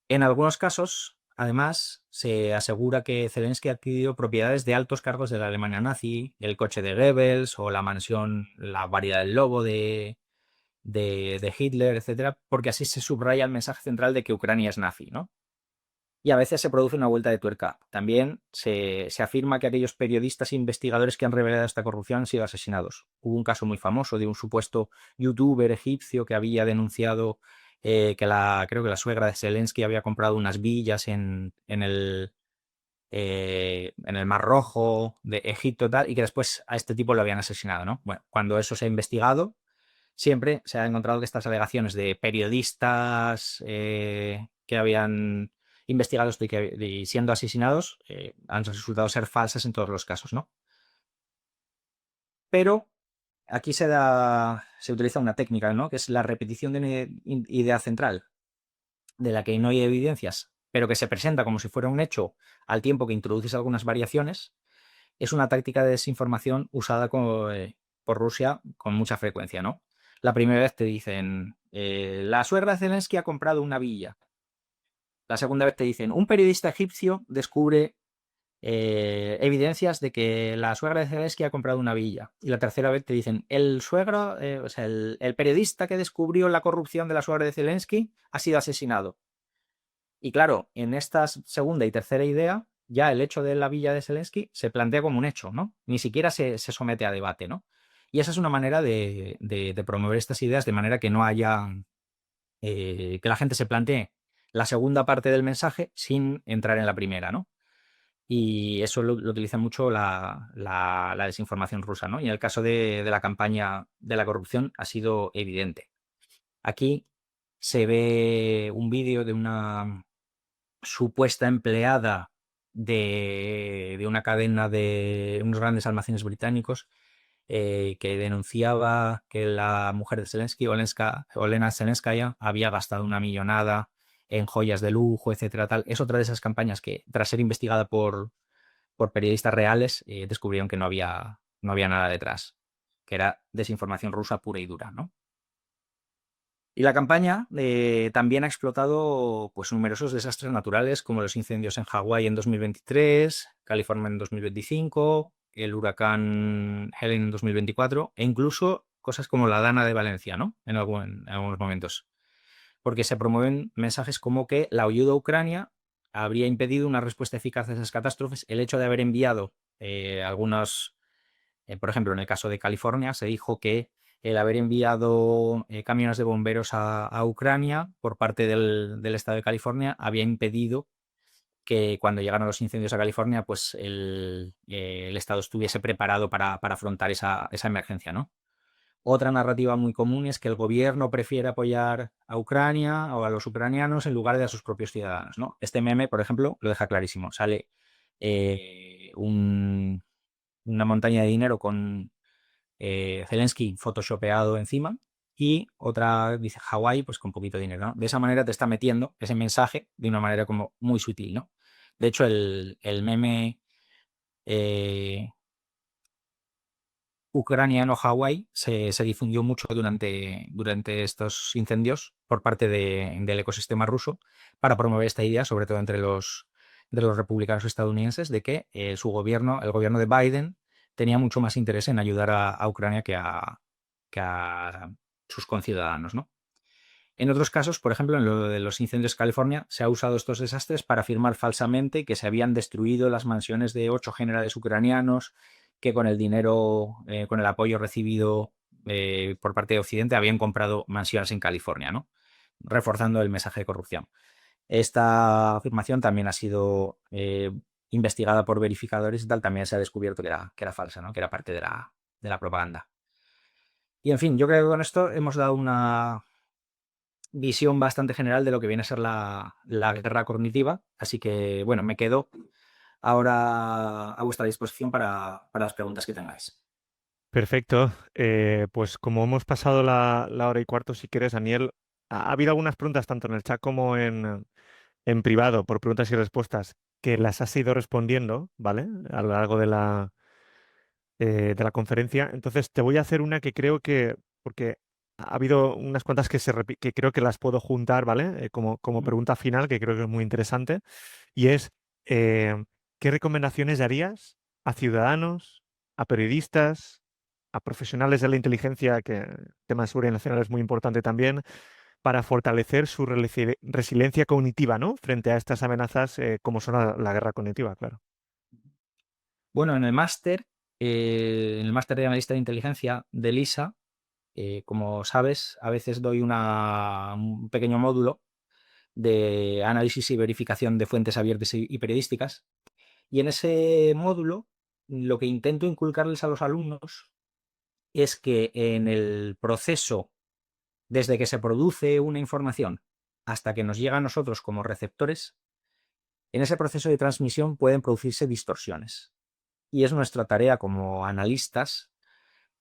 En algunos casos, además, se asegura que Zelensky ha adquirido propiedades de altos cargos de la Alemania nazi, el coche de Goebbels o la mansión, la variedad del lobo de Hitler, etcétera, porque así se subraya el mensaje central de que Ucrania es nazi, ¿no? Y a veces se produce una vuelta de tuerca. También se afirma que aquellos periodistas e investigadores que han revelado esta corrupción han sido asesinados. Hubo un caso muy famoso de un supuesto youtuber egipcio que había denunciado creo que la suegra de Zelensky había comprado unas villas en el Mar Rojo de Egipto tal, y que después a este tipo lo habían asesinado, ¿no? Bueno, cuando eso se ha investigado, siempre se ha encontrado que estas alegaciones de periodistas que habían investigado esto y siendo asesinados han resultado ser falsas en todos los casos, ¿no? Pero aquí se utiliza una técnica, ¿no? Que es la repetición de una idea central de la que no hay evidencias, pero que se presenta como si fuera un hecho al tiempo que introduces algunas variaciones. Es una táctica de desinformación usada por Rusia con mucha frecuencia, ¿no? La primera vez te dicen, la suegra de Zelensky ha comprado una villa. La segunda vez te dicen, un periodista egipcio descubre evidencias de que la suegra de Zelensky ha comprado una villa. Y la tercera vez te dicen, el suegro, o sea, el periodista que descubrió la corrupción de la suegra de Zelensky ha sido asesinado. Y claro, en esta segunda y tercera idea, ya el hecho de la villa de Zelensky se plantea como un hecho, ¿no? Ni siquiera se somete a debate, ¿no? Y esa es una manera de promover estas ideas de manera que no haya, que la gente se plantee la segunda parte del mensaje sin entrar en la primera, ¿no? Y eso lo utiliza mucho la desinformación rusa, ¿no? Y en el caso de la campaña de la corrupción ha sido evidente. Aquí se ve un vídeo de una supuesta empleada de una cadena de unos grandes almacenes británicos que denunciaba que la mujer de Zelensky, Olena Zelenskaya, había gastado una millonada en joyas de lujo, etcétera, tal. Es otra de esas campañas que, tras ser investigada por periodistas reales, descubrieron que no había nada detrás, que era desinformación rusa pura y dura, ¿no? Y la campaña también ha explotado pues, numerosos desastres naturales, como los incendios en Hawái en 2023, California en 2025, el huracán Helen en 2024, e incluso cosas como la Dana de Valencia, ¿no? En algunos momentos. Porque se promueven mensajes como que la ayuda a Ucrania habría impedido una respuesta eficaz a esas catástrofes. El hecho de haber enviado algunos por ejemplo, en el caso de California, se dijo que el haber enviado camiones de bomberos a Ucrania por parte del estado de California había impedido que cuando llegaron los incendios a California, pues el estado estuviese preparado para afrontar esa emergencia, ¿no? Otra narrativa muy común es que el gobierno prefiere apoyar a Ucrania o a los ucranianos en lugar de a sus propios ciudadanos, ¿no? Este meme, por ejemplo, lo deja clarísimo. Sale una montaña de dinero con Zelensky photoshopeado encima y otra dice Hawái, pues con poquito dinero, ¿no? De esa manera te está metiendo ese mensaje de una manera como muy sutil, ¿no? De hecho, el meme eh, ucraniano Hawái se difundió mucho durante estos incendios por parte del ecosistema ruso para promover esta idea, sobre todo de los republicanos estadounidenses, de que su gobierno, el gobierno de Biden, tenía mucho más interés en ayudar a Ucrania que a sus conciudadanos, ¿no? En otros casos, por ejemplo, en lo de los incendios de California, se ha usado estos desastres para afirmar falsamente que se habían destruido las mansiones de 8 generales ucranianos, que con el dinero, con el apoyo recibido por parte de Occidente, habían comprado mansiones en California, ¿no? Reforzando el mensaje de corrupción. Esta afirmación también ha sido investigada por verificadores y tal, también se ha descubierto que era falsa, ¿no? Que era parte de la propaganda. Y en fin, yo creo que con esto hemos dado una visión bastante general de lo que viene a ser la guerra cognitiva. Así que, bueno, me quedo ahora a vuestra disposición para las preguntas que tengáis. Perfecto. Pues como hemos pasado la hora y cuarto, si quieres, Daniel, ha habido algunas preguntas tanto en el chat como en privado por preguntas y respuestas que las has ido respondiendo, ¿vale? A lo largo de la conferencia. Entonces, te voy a hacer una que creo que, porque ha habido unas cuantas que creo que las puedo juntar, ¿vale? Como Ujú. pregunta final, que creo que es muy interesante, y es, ¿qué recomendaciones darías a ciudadanos, a periodistas, a profesionales de la inteligencia, que el tema de seguridad nacional es muy importante también, para fortalecer su resiliencia cognitiva, ¿no? Frente a estas amenazas, como son la guerra cognitiva, claro. Bueno, en el máster de analista de inteligencia de LISA, como sabes, a veces doy un pequeño módulo de análisis y verificación de fuentes abiertas y periodísticas. Y en ese módulo, lo que intento inculcarles a los alumnos es que en el proceso, desde que se produce una información hasta que nos llega a nosotros como receptores, en ese proceso de transmisión pueden producirse distorsiones. Y es nuestra tarea como analistas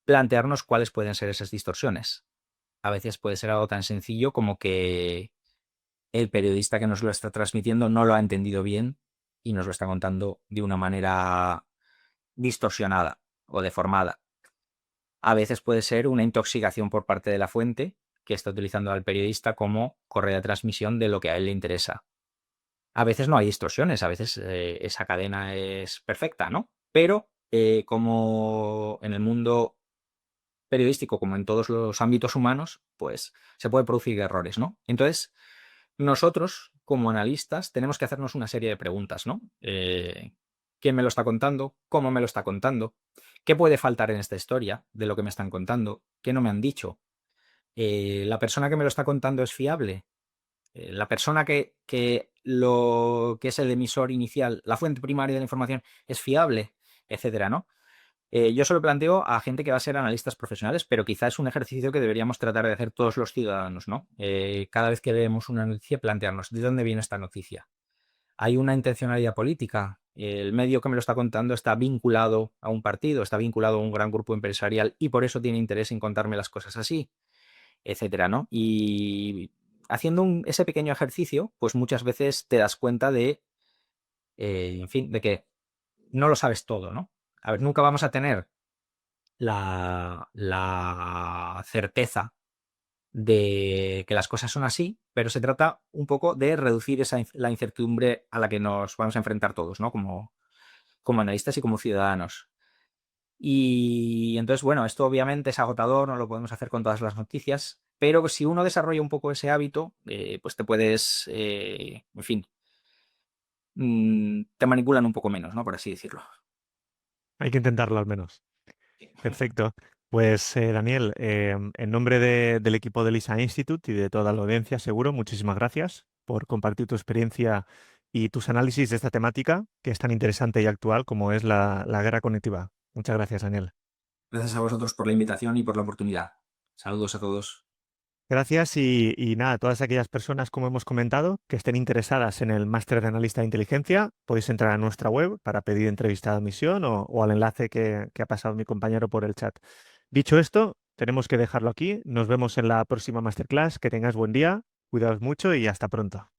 plantearnos cuáles pueden ser esas distorsiones. A veces puede ser algo tan sencillo como que el periodista que nos lo está transmitiendo no lo ha entendido bien y nos lo está contando de una manera distorsionada o deformada. A veces puede ser una intoxicación por parte de la fuente que está utilizando al periodista como correa de transmisión de lo que a él le interesa. A veces no hay distorsiones, a veces esa cadena es perfecta, ¿no? Pero como en el mundo periodístico, como en todos los ámbitos humanos, pues se puede producir errores, ¿no? Entonces, nosotros, como analistas, tenemos que hacernos una serie de preguntas, ¿no? ¿Quién me lo está contando? ¿Cómo me lo está contando? ¿Qué puede faltar en esta historia de lo que me están contando? ¿Qué no me han dicho? ¿La persona que me lo está contando es fiable? La persona lo que es el emisor inicial, la fuente primaria de la información, es fiable, etcétera, ¿no? Yo se lo planteo a gente que va a ser analistas profesionales, pero quizá es un ejercicio que deberíamos tratar de hacer todos los ciudadanos, ¿no? Cada vez que leemos una noticia, plantearnos de dónde viene esta noticia. ¿Hay una intencionalidad política? ¿El medio que me lo está contando está vinculado a un partido, está vinculado a un gran grupo empresarial y por eso tiene interés en contarme las cosas así? Etcétera, ¿no? Y haciendo ese pequeño ejercicio, pues muchas veces te das cuenta en fin, de que no lo sabes todo, ¿no? A ver, nunca vamos a tener la certeza de que las cosas son así, pero se trata un poco de reducir la incertidumbre a la que nos vamos a enfrentar todos, ¿no? Como analistas y como ciudadanos. Y entonces, bueno, esto obviamente es agotador, no lo podemos hacer con todas las noticias, pero si uno desarrolla un poco ese hábito, pues te puedes, en fin, te manipulan un poco menos, ¿no? Por así decirlo. Hay que intentarlo al menos. Perfecto. Pues Daniel, en nombre del equipo de Lisa Institute y de toda la audiencia, seguro, muchísimas gracias por compartir tu experiencia y tus análisis de esta temática que es tan interesante y actual como es la guerra cognitiva. Muchas gracias, Daniel. Gracias a vosotros por la invitación y por la oportunidad. Saludos a todos. Gracias y nada, todas aquellas personas, como hemos comentado, que estén interesadas en el máster de analista de inteligencia, podéis entrar a nuestra web para pedir entrevista de admisión o al enlace que ha pasado mi compañero por el chat. Dicho esto, tenemos que dejarlo aquí. Nos vemos en la próxima masterclass. Que tengas buen día, cuidaos mucho y hasta pronto.